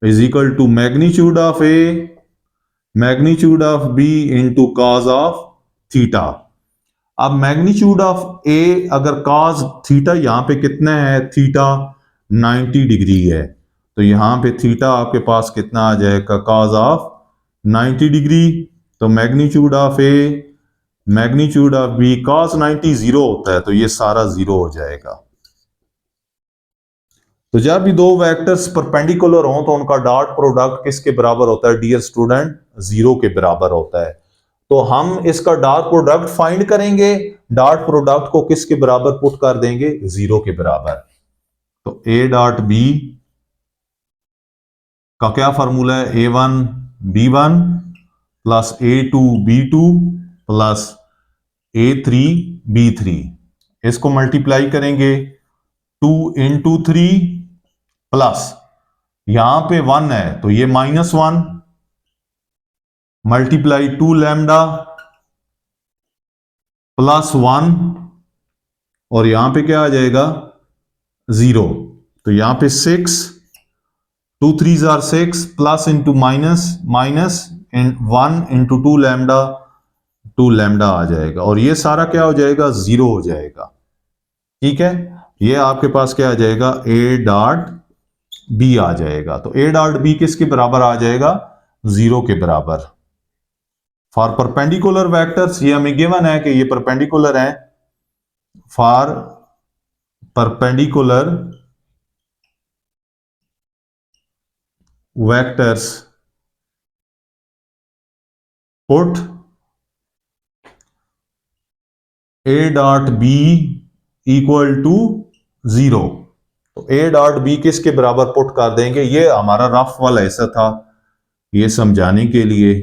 is equal to magnitude of A magnitude of B into cos of theta. अब मैग्नीट्यूड ऑफ ए अगर कॉज थीटा यहां पे कितना है, थीटा 90 डिग्री है, तो यहां पे थीटा आपके पास कितना आ जाएगा, कॉज ऑफ 90 डिग्री। तो magnitude of A magnitude of B, cos 90 0 होता है, तो ये सारा 0 हो जाएगा। तो जब भी दो वेक्टर्स परपेंडिकुलर हों तो उनका डॉट प्रोडक्ट किसके बराबर होता है डियर स्टूडेंट? 0 के बराबर होता है। तो हम इसका डॉट प्रोडक्ट फाइंड करेंगे, डॉट प्रोडक्ट को किसके बराबर पुट कर देंगे? 0 के बराबर। तो ए डॉट बी का क्या फार्मूला है? A1 B1 plus A2 B2 plus A3 B3। इसको मल्टीप्लाई करेंगे 2 इंटू 3 प्लस यहां पे 1 है तो ये -1 मल्टीप्लाई 2 लैम्डा प्लस 1 और यहां पे क्या आ जाएगा? 0। तो यहां पे 6 2 3 R 6 plus into minus minus 1 into 2 lambda 2 lambda आ जाएगा और ये सारा क्या हो जाएगा? 0 हो जाएगा। ठीक है, ये आपके पास क्या आ जाएगा? ए डॉट बी आ जाएगा। तो ए डॉट बी किसके बराबर आ जाएगा? 0 के बराबर। फॉर परपेंडिकुलर वेक्टर्स ये हमें गिवन है कि ये परपेंडिकुलर है। For perpendicular vectors put A dot B equal to 0। तो ए डॉट बी किसके बराबर पुट कर देंगे? ये हमारा रफ वाला ऐसा था, ये समझाने के लिए।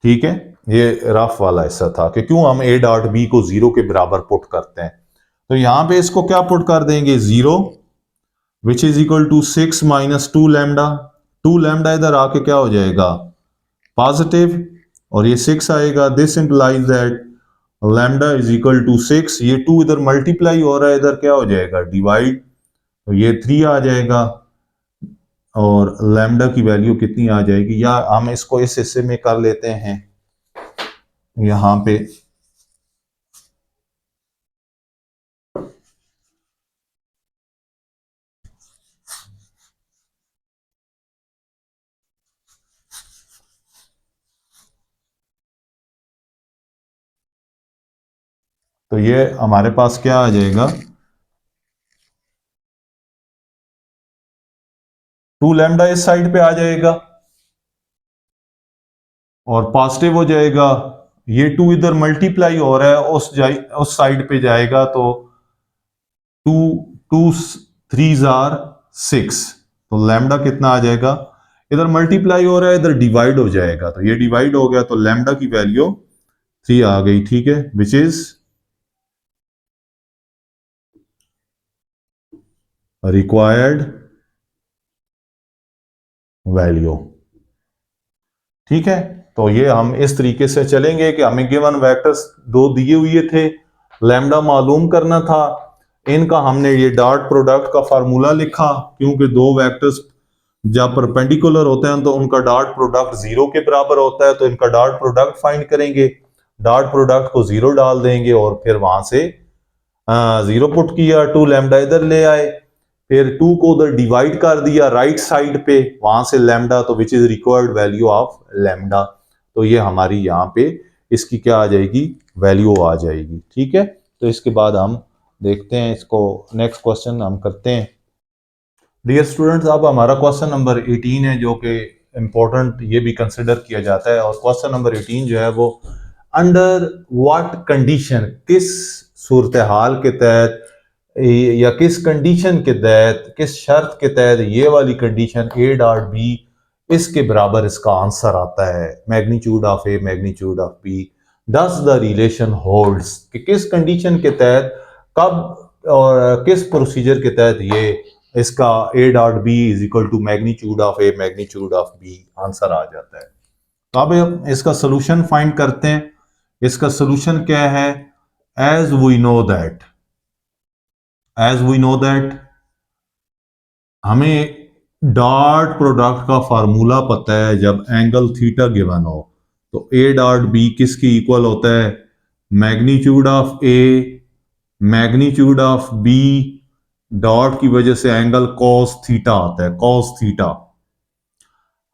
ठीक है, ये रफ वाला ऐसा था कि क्यों हम ए डॉट बी को 0 के बराबर पुट करते हैं। तो यहां पे इसको क्या पुट कर देंगे? 0 which is equal to 6 minus 2 lambda. 2 lambda इधर आके क्या हो जाएगा? पॉजिटिव और ये 6 आएगा। This implies that lambda is equal to 6। ये 2 इधर मल्टीप्लाई हो रहा है, इधर क्या हो जाएगा? डिवाइड। तो ये 3 आ जाएगा और लैम्डा की वैल्यू कितनी आ जाएगी? या हम इसको इस हिस्से में कर लेते हैं यहां पे। तो ये हमारे पास क्या आ जाएगा? 2 लैम्डा इस साइड पे आ जाएगा और पॉजिटिव हो जाएगा। ये 2 इधर मल्टीप्लाई हो रहा है, उस साइड पे जाएगा तो 2 2 3 आर 6। तो लैम्डा कितना आ जाएगा? इधर मल्टीप्लाई हो रहा है, इधर डिवाइड हो जाएगा। तो ये डिवाइड हो गया तो लैम्डा की वैल्यू 3 आ गई। ठीक है, विच इज रिक्वायर्ड वैल्यू। ठीक है, तो ये हम इस तरीके से चलेंगे कि हमें गिवन वेक्टर्स दो दिए हुए थे, लैम्डा मालूम करना था। इनका हमने ये डॉट प्रोडक्ट का फार्मूला लिखा, क्योंकि दो वेक्टर्स जब परपेंडिकुलर होते हैं तो उनका डॉट प्रोडक्ट 0 के बराबर होता है। तो इनका डॉट प्रोडक्ट फाइंड करेंगे, डॉट प्रोडक्ट को 0 डाल देंगे और फिर वहां से 0 पुट किया, 2 लैम्डा इधर ले आए, फिर 2 को उधर डिवाइड कर दिया राइट साइड पे, वहां से लैम्डा, तो which is required value of lambda. तो ये हमारी यहाँ पे इसकी क्या आ जाएगी? वैल्यू आ जाएगी। ठीक है, तो इसके बाद हम देखते हैं इसको, नेक्स्ट क्वेश्चन हम करते हैं। डियर स्टूडेंट्स, अब हमारा क्वेश्चन नंबर 18 है, जो कि इंपॉर्टेंट ये भी कंसिडर किया जाता है। और क्वेश्चन नंबर 18 जो है वो अंडर व्हाट कंडीशन, किस सूरत हाल के तहत या किस कंडीशन के तहत, किस शर्त के तहत ये वाली कंडीशन ए डॉट बी इसके बराबर इसका आंसर आता है, magnitude of A magnitude of B, does the relation holds, कि किस कंडीशन के तहत, कब और किस प्रोसीजर के तहत ये इसका A dot B is equal to magnitude of A magnitude of B answer आ जाता है। तो अब हम इसका सोल्यूशन फाइंड करते हैं। इसका सोल्यूशन क्या है? एज वी नो दैट, हमें डॉट प्रोडक्ट का फार्मूला पता है। जब एंगल थीटा गिवन हो तो ए डॉट बी किसकी इक्वल होता है? Magnitude of A magnitude of B, dot की वजह से एंगल कॉस थीटा आता है, कॉस थीटा।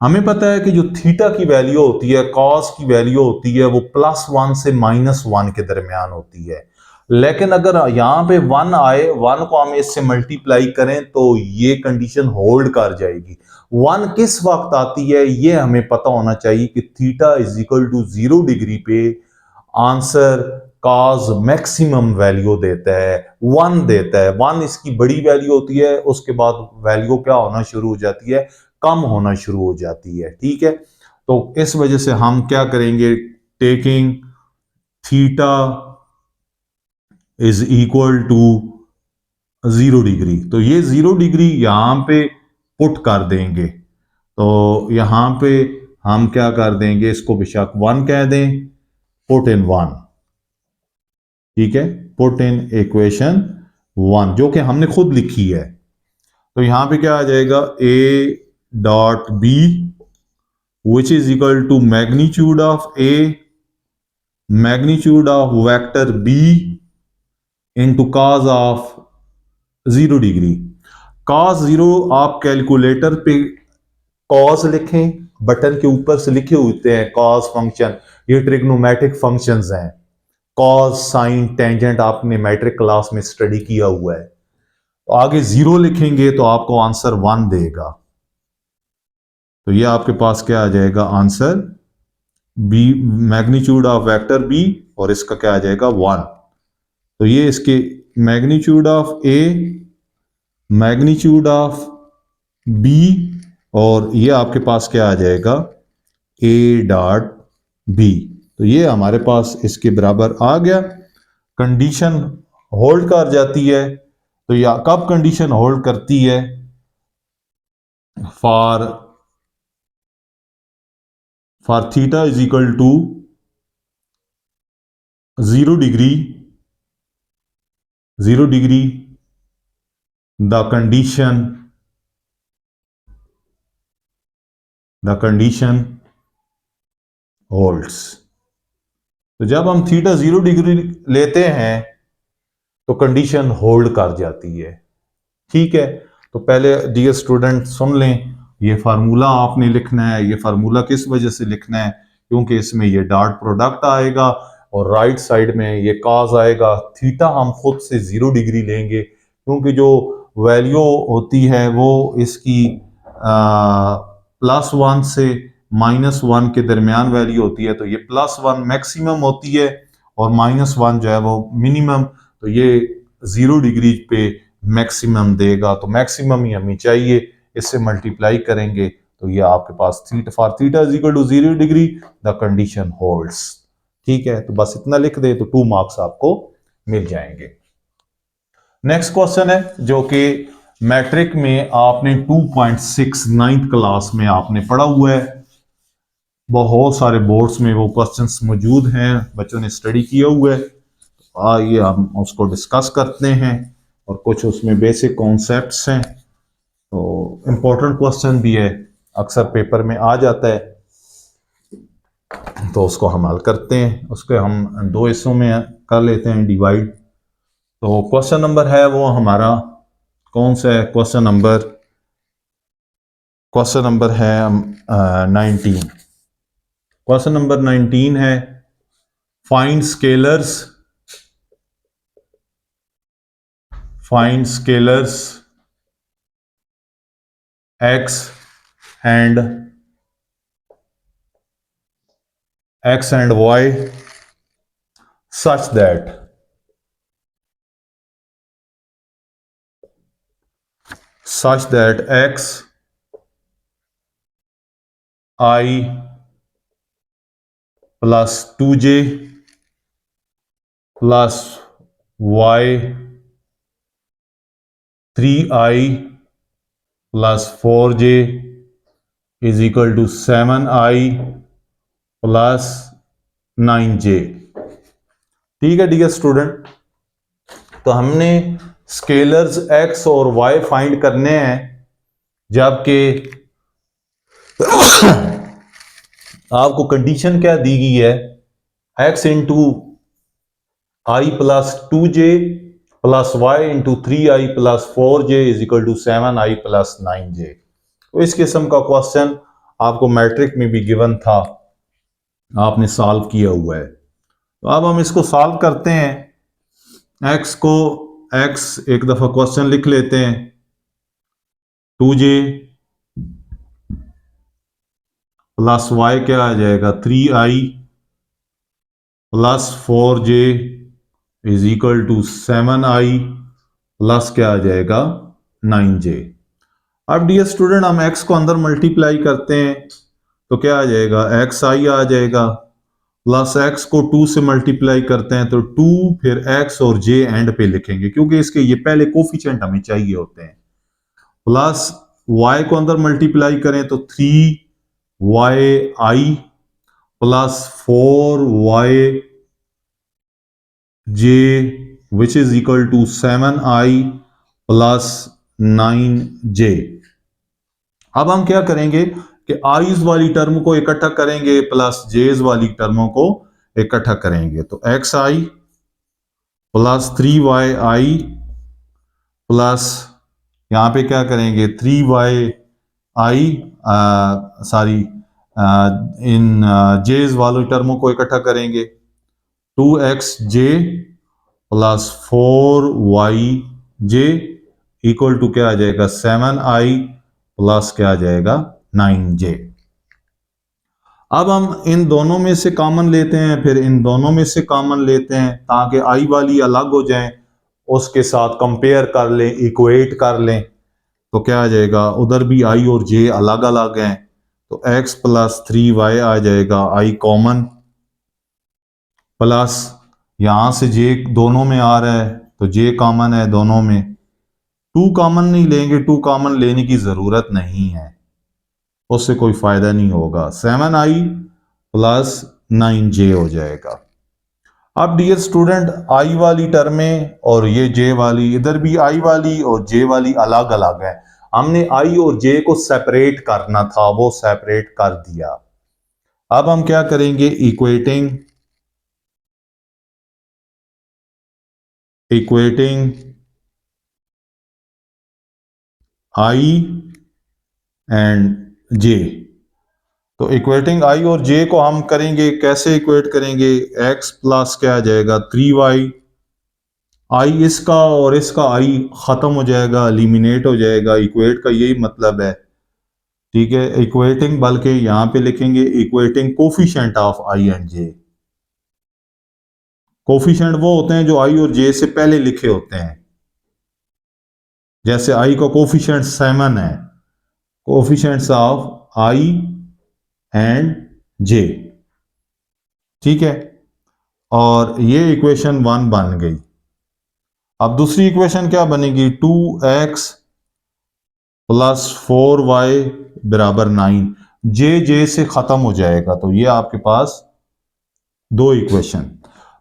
हमें पता है कि जो थीटा की वैल्यू होती है, कॉस की वैल्यू होती है, वो +1 से -1 के दरमियान होती है। लेकिन अगर यहाँ पे 1 आए, 1 को हम इससे मल्टीप्लाई करें तो ये कंडीशन होल्ड कर जाएगी। 1 किस वक्त आती है ये हमें पता होना चाहिए कि theta is equal to 0 degree पे आंसर कॉज मैक्सिमम वैल्यू देता है, 1 देता है। 1 इसकी बड़ी वैल्यू होती है, उसके बाद वैल्यू क्या होना शुरू हो जाती है, कम होना शुरू हो जाती है। ठीक है, तो इस वजह से हम क्या करेंगे, taking theta is equal to 0 degree, तो ये 0 डिग्री यहां पे पुट कर देंगे। तो यहां पे हम क्या कर देंगे, इसको बेशक 1 कह दें, पुट इन 1। ठीक है, पुट इन इक्वेशन 1 जो कि हमने खुद लिखी है। तो यहां पे क्या आ जाएगा, a dot B which is equal to magnitude of a, magnitude of vector b into cos of 0 degree. Cos 0 आप कैलकुलेटर पे कॉस लिखें, बटन के ऊपर से लिखे होते हैं कॉस फंक्शन, ये ट्रिग्नोमेट्रिक फंक्शंस हैं। कॉस, साइन, टेंजेंट आपने मैट्रिक क्लास में स्टडी किया हुआ है। तो आगे 0 लिखेंगे तो आपको आंसर 1 देगा। तो ये आपके पास क्या आ जाएगा, answer B, magnitude of vector B, और इसका क्या आ जाएगा 1। तो ये इसके magnitude of A, magnitude of B, और ये आपके पास क्या आ जाएगा, ए डॉट बी। तो ये हमारे पास इसके बराबर आ गया। कंडीशन होल्ड कर जाती है। तो या कब कंडीशन होल्ड करती है, for theta is equal to 0 degree, 0 degree the condition holds. तो जब हम थीटा 0 डिग्री लेते हैं तो कंडीशन होल्ड कर जाती है। ठीक है, तो पहले डियर स्टूडेंट सुन लें, ये फार्मूला आपने लिखना है। ये फार्मूला किस वजह से लिखना है, क्योंकि इसमें ये डॉट प्रोडक्ट आएगा और राइट साइड में ये कॉस आएगा। थीटा हम खुद से 0 डिग्री लेंगे, क्योंकि जो वैल्यू होती है वो इसकी +1 से -1 के दरमियान वैल्यू होती है। तो ये +1 मैक्सिमम होती है और -1 जो है वो मिनिमम। तो ये 0 डिग्री पे मैक्सिमम देगा, तो मैक्सिमम ही हमें चाहिए, इससे मल्टीप्लाई करेंगे तो ये आपके पास for theta is equal to 0 degree the condition holds. ठीक है, तो बस इतना लिख दे तो 2 मार्क्स आपको मिल जाएंगे। नेक्स्ट क्वेश्चन है जो कि मैट्रिक में आपने 2.6 9th क्लास में आपने पढ़ा हुआ है। बहुत सारे बोर्ड्स में वो क्वेश्चंस मौजूद हैं, बच्चों ने स्टडी किया हुआ है। आइए हम उसको डिस्कस करते हैं, और कुछ उसमें बेसिक कॉन्सेप्ट्स हैं, तो इम्पोर्टेंट क्वेश्चन भी है, अक्सर पेपर में आ जाता है, तो उसको हम हल करते हैं। उसके हम 2 हिस्सों में कर लेते हैं डिवाइड। तो क्वेश्चन नंबर है वो हमारा कौन सा है, क्वेश्चन नंबर है 19। क्वेश्चन नंबर 19 है, find scalars x and y such that x I plus 2j plus y 3i plus 4j is equal to 7i plus 9j। ठीक है डियर स्टूडेंट, तो हमने स्केलर्स x और y फाइंड करने हैं, जबकि आपको कंडीशन क्या दी गई है, x into i plus 2j plus y into 3i plus 4j is equal to 7i plus 9j। तो इस किस्म का क्वेश्चन आपको मैट्रिक में भी गिवन था, आपने सॉल्व किया हुआ है। तो अब हम इसको सॉल्व करते हैं। एक्स को एक्स एक दफा क्वेश्चन लिख लेते हैं, 2j प्लस वाई क्या आ जाएगा 3i plus 4j is equal to 7i plus क्या आ जाएगा 9j। अब डियर स्टूडेंट हम x को अंदर मल्टीप्लाई करते हैं तो क्या आ जाएगा xi आ जाएगा, प्लस x को 2 से मल्टीप्लाई करते हैं तो 2 फिर x और j एंड पे लिखेंगे क्योंकि इसके ये पहले कोफिशिएंट हमें चाहिए होते हैं, प्लस y को अंदर मल्टीप्लाई करें तो 3yi plus 4yj which is equal to 7i plus 9j। अब हम क्या करेंगे कि आईज वाली टर्म को इकट्ठा करेंगे प्लस जेज वाली टर्मों को इकट्ठा करेंगे तो xi प्लस 3yi प्लस यहां पे क्या करेंगे 3yi सॉरी इन जेज वाली टर्मों को इकट्ठा करेंगे 2xj plus 4yj equal to क्या आ जाएगा 7i प्लस क्या आ जाएगा 9j। अब हम इन दोनों में से कॉमन लेते हैं, फिर इन दोनों में से कॉमन लेते हैं ताकि आई वाली अलग हो जाए, उसके साथ कंपेयर कर लें, इक्वेट कर लें तो क्या आ जाएगा उधर भी आई और जे अलग अलग हैं तो x प्लस 3y आ जाएगा, आई कॉमन प्लस यहां से j दोनों में आ रहा है तो j कॉमन है दोनों में, 2 कॉमन नहीं लेंगे, 2 कॉमन लेने की जरूरत नहीं है, उससे कोई फायदा नहीं होगा, 7i प्लस 9j हो जाएगा। अब डियर स्टूडेंट आई वाली टर्में और ये जे वाली, इधर भी आई वाली और जे वाली अलग अलग है, हमने आई और जे को सेपरेट करना था, वो सेपरेट कर दिया। अब हम क्या करेंगे इक्वेटिंग आई एंड जे, तो इक्वेटिंग आई और जे को हम करेंगे कैसे इक्वेट करेंगे, x प्लस क्या आ जाएगा 3y, आई इसका और इसका आई खत्म हो जाएगा, एलिमिनेट हो जाएगा, इक्वेट का यही मतलब है, ठीक है इक्वेटिंग, बल्कि यहां पे लिखेंगे equating coefficient of I and J. Coefficient वो होते हैं जो आई और जे से पहले लिखे होते हैं, जैसे आई का कोफिशिएंट 7 है, कोफिशिएंट्स ऑफ आई एंड जे, ठीक है, और ये इक्वेशन 1 बन गई। अब दूसरी इक्वेशन क्या बनेगी 2x प्लस 4y बराबर 9, जे से खत्म हो जाएगा तो ये आपके पास 2 इक्वेशन।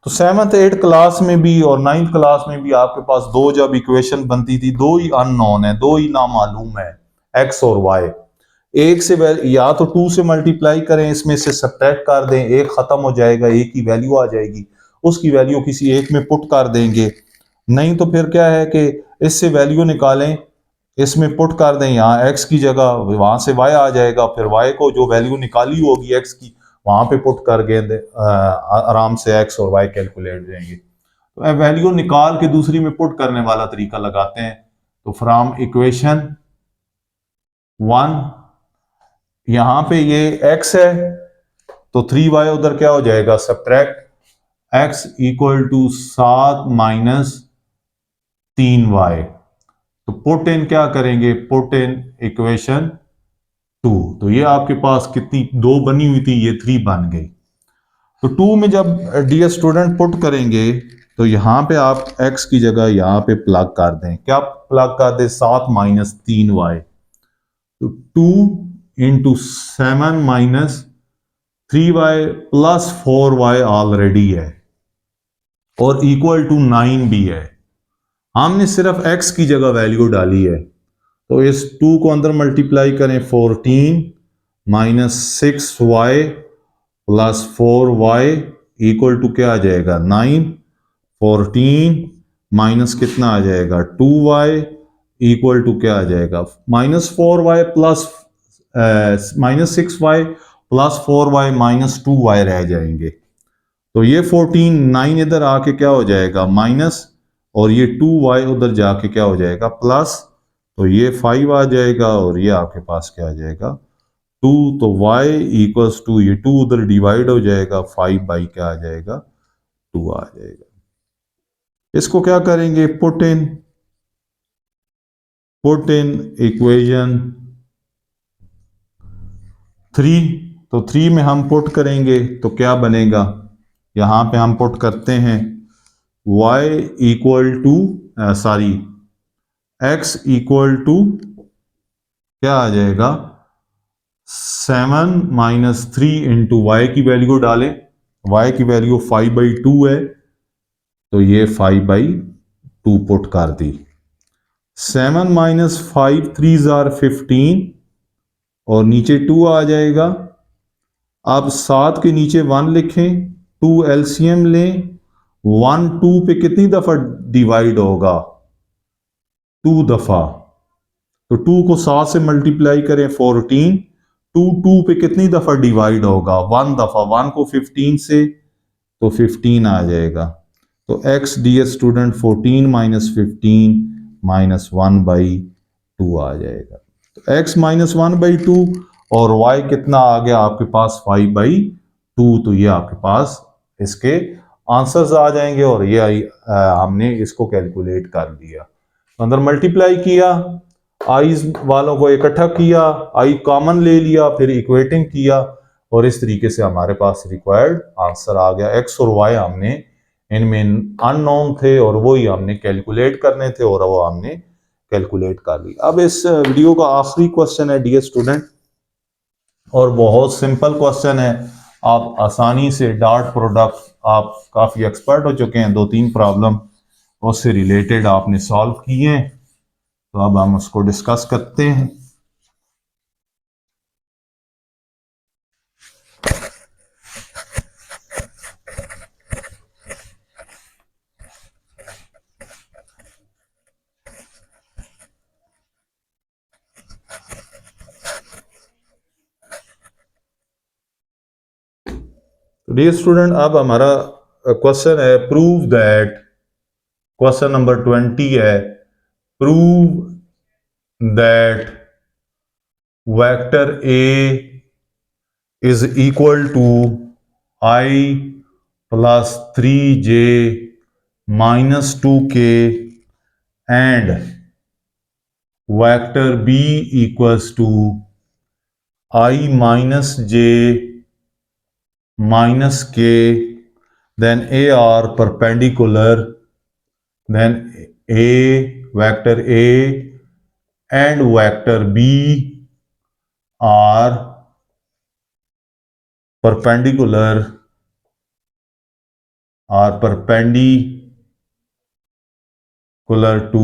तो 7th 8th क्लास में भी और 9th क्लास में भी आपके पास 2 जब इक्वेशन बनती थी, 2 ही अननोन है, 2 ही नामालूम है x और y, एक से या तो 2 से मल्टीप्लाई करें, इसमें से सब्ट्रैक्ट कर दें, एक खत्म हो जाएगा, एक की वैल्यू आ जाएगी, उसकी वैल्यू किसी एक में पुट कर देंगे, नहीं तो फिर क्या है कि इससे वैल्यू निकालें, इसमें पुट कर दें, यहाँ x की जगह वहां से y आ जाएगा, फिर y को जो वैल्यू निकाली होगी x की वहां पे पुट कर गए आराम से x और y कैलकुलेट हो जाएंगे। तो वैल्यू निकाल के दूसरी में पुट करने वाला तरीका लगाते हैं, तो फ्रॉम इक्वेशन 1 यहां पे ये x है तो 3y उधर क्या हो जाएगा subtract x equal to 7 minus 3y, तो पुट इन क्या करेंगे, पुट इन इक्वेशन 2, तो ये आपके पास कितनी 2 बनी हुई थी, ये 3 बन गई। तो 2 में जब डियर स्टूडेंट पुट करेंगे तो यहां पे आप x की जगह यहां पे प्लग कर दें, क्या प्लग कर दें 7 माइनस 3y, तो 2 into 7 minus 3y plus 4y already है और इक्वल टू 9 भी है, हमने सिर्फ x की जगह वैल्यू डाली है, तो इस 2 को अंदर मल्टीप्लाई करें 14 minus 6y plus 4y equal to क्या आ जाएगा 9, 14 माइनस कितना आ जाएगा 2y इक्वल टू क्या आ जाएगा minus 4y plus minus 6y plus 4y minus 2y रह जाएंगे, तो ये 14 9 इधर आके क्या हो जाएगा माइनस और ये 2y उधर जाके क्या हो जाएगा प्लस, तो ये 5 आ जाएगा और ये आपके पास क्या आ जाएगा 2, तो y इक्वल्स टू ये 2 उधर डिवाइड हो जाएगा, 5 बाई क्या आ जाएगा 2 आ जाएगा। इसको क्या करेंगे, पुट इन इक्वेशन 3, तो 3 में हम पुट करेंगे तो क्या बनेगा, यहां पे हम पुट करते हैं y equal to sorry x equal to क्या आ जाएगा 7 माइनस 3 इंटू वाई की वैल्यू डालें, y की वैल्यू 5/2 है तो ये 5/2 पुट कर दी। 7 माइनस 5 3 जार 15 और नीचे 2 आ जाएगा। अब 7 के नीचे 1 लिखें, 2 एलसीएम लें, 1 2 पे कितनी दफा डिवाइड होगा 2 दफा, तो 2 को 7 से मल्टीप्लाई करें 14, 2 2 पे कितनी दफा डिवाइड होगा 1 दफा, 1 को 15 से तो 15 आ जाएगा। तो x dear student 14 minus 15 minus 1/2 आ जाएगा। तो x माइनस 1/2 और y कितना आ गया आपके पास 5/2, तो ये आपके पास इसके आंसर्स आ जाएंगे और ये हमने इसको कैलकुलेट कर दिया। तो अंदर मल्टीप्लाई किया, आईज वालों को इकट्ठा किया, आई कॉमन ले लिया, फिर इक्वेटिंग किया और इस तरीके से हमारे पास रिक्वायर्ड आंसर आ गया। एक्स और वाई हमने इनमें अननोन थे और वो ही हमने कैलकुलेट करने थे और वो हमने कैलकुलेट कर ली। अब इस वीडियो का आखिरी क्वेश्चन है डियर स्टूडेंट, और बहुत सिंपल क्वेश्चन है, आप आसानी से डॉट प्रोडक्ट आप काफ़ी एक्सपर्ट हो चुके हैं, 2-3 प्रॉब्लम उससे रिलेटेड आपने सॉल्व किए हैं, तो अब हम उसको डिस्कस करते हैं। डियर स्टूडेंट, अब हमारा क्वेश्चन है प्रूव दैट, क्वेश्चन नंबर 20 है, prove that vector A is equal to i plus 3j minus 2k and vector b equals to i minus j minus k, then a are perpendicular, then a vector a and vector b are perpendicular to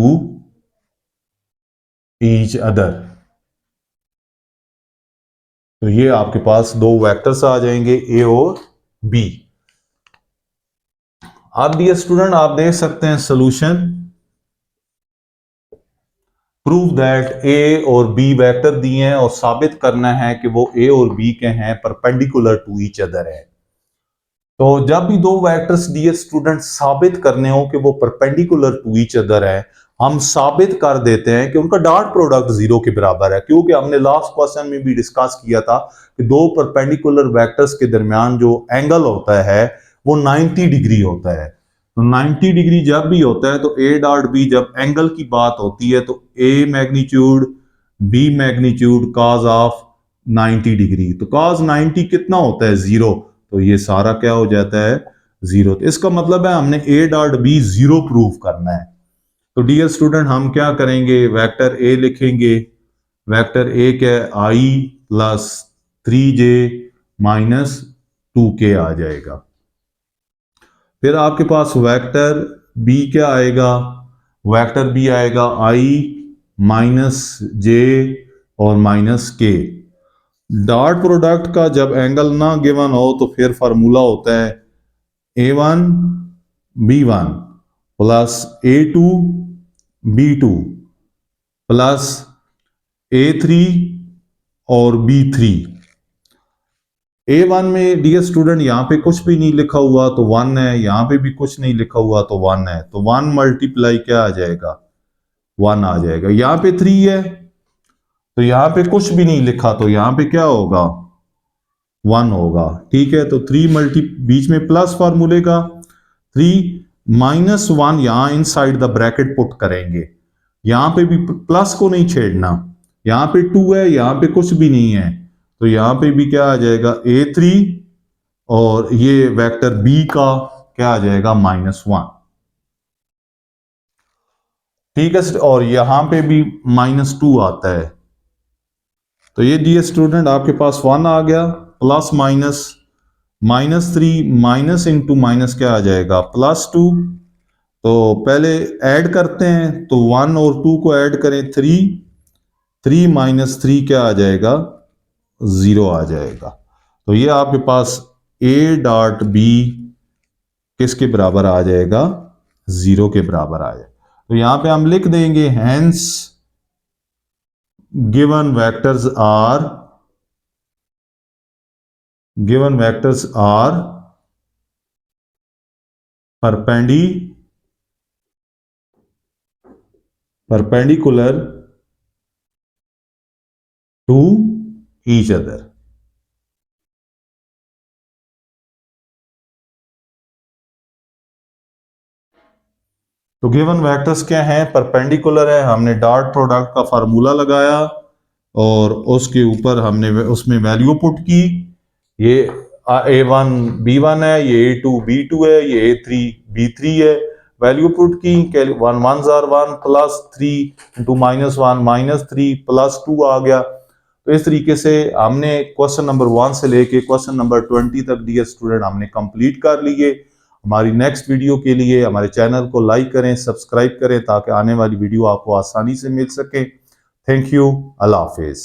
each other। तो ये आपके पास दो vectors आ जाएंगे ए और B. आप dear student आप देख सकते हैं सोल्यूशन, प्रूव दैट ए और बी वेक्टर दिए हैं और साबित करना है कि वो ए और बी के हैं, परपेंडिकुलर टू ईच अदर है। तो जब भी दो वेक्टर्स डियर स्टूडेंट साबित करने हो कि वो परपेंडिकुलर टू ईच अदर है, हम साबित कर देते हैं कि उनका डॉट प्रोडक्ट 0 के बराबर है, क्योंकि हमने लास्ट क्वेश्चन में भी डिस्कस किया था कि दो परपेंडिकुलर वेक्टर्स के दरमियान जो एंगल होता है वो 90 डिग्री होता है। तो 90 डिग्री जब भी होता है तो ए डॉट बी, जब एंगल की बात होती है तो A magnitude B magnitude cos of 90 degree, तो कॉज 90 कितना होता है 0, तो ये सारा क्या हो जाता है 0। तो इसका मतलब है हमने ए डॉट बी 0 प्रूव करना है। तो डियर स्टूडेंट हम क्या करेंगे, वेक्टर ए लिखेंगे, वेक्टर ए क्या है आई प्लस 3j माइनस 2k आ जाएगा। फिर आपके पास वेक्टर बी क्या आएगा, वेक्टर बी आएगा आई माइनस जे और माइनस के। डॉट प्रोडक्ट का जब एंगल ना गिवन हो तो फिर फार्मूला होता है a1 b1 plus a2 b2 plus a3 और b3। A1 में डियर स्टूडेंट यहाँ पे कुछ भी नहीं लिखा हुआ तो 1 है, यहाँ पे भी कुछ नहीं लिखा हुआ तो 1 है, तो 1 मल्टीप्लाई क्या आ जाएगा, 1 आ जाएगा। यहाँ पे 3 है तो यहाँ पे कुछ भी नहीं लिखा तो यहाँ पे क्या होगा, 1 होगा। ठीक है, तो 3 मल्टी बीच में प्लस फार्मूले का 3 माइनस 1 यहां इनसाइड द ब्रैकेट पुट करेंगे, यहां पे भी प्लस को नहीं छेड़ना, यहां पे 2 है, यहां पे कुछ भी नहीं है तो यहां पे भी क्या आ जाएगा A3 और ये वेक्टर B का क्या आ जाएगा -1। ठीक है, और यहां पे भी -2 आता है तो ये डियर स्टूडेंट आपके पास 1 आ गया, plus minus -3 minus into minus क्या आ जाएगा +2। तो पहले ऐड करते हैं तो 1 और 2 को ऐड करें 3 माइनस 3 क्या आ जाएगा 0 आ जाएगा। तो ये आपके पास A.B किसके बराबर आ जाएगा 0 के बराबर आ जाएगा। तो यहां पे हम लिख देंगे hence given vectors are perpendicular to each other। तो गिवन वेक्टर्स क्या हैं, परपेंडिकुलर है, हमने डॉट प्रोडक्ट का फार्मूला लगाया और उसके ऊपर हमने उसमें वैल्यू पुट की, ये A1 B1 है, ये A2 B2 है, ये A3 B3 है, वैल्यू पुट की 1 1 1 प्लस 3 इंटू -1 -3 प्लस 2 आ गया। तो इस तरीके से हमने क्वेश्चन नंबर 1 से लेके क्वेश्चन नंबर 20 तक डियर स्टूडेंट हमने कंप्लीट कर लिए। हमारी नेक्स्ट वीडियो के लिए हमारे चैनल को लाइक करें, सब्सक्राइब करें ताकि आने वाली वीडियो आपको आसानी से मिल सके। Thank you, Allah Hafiz.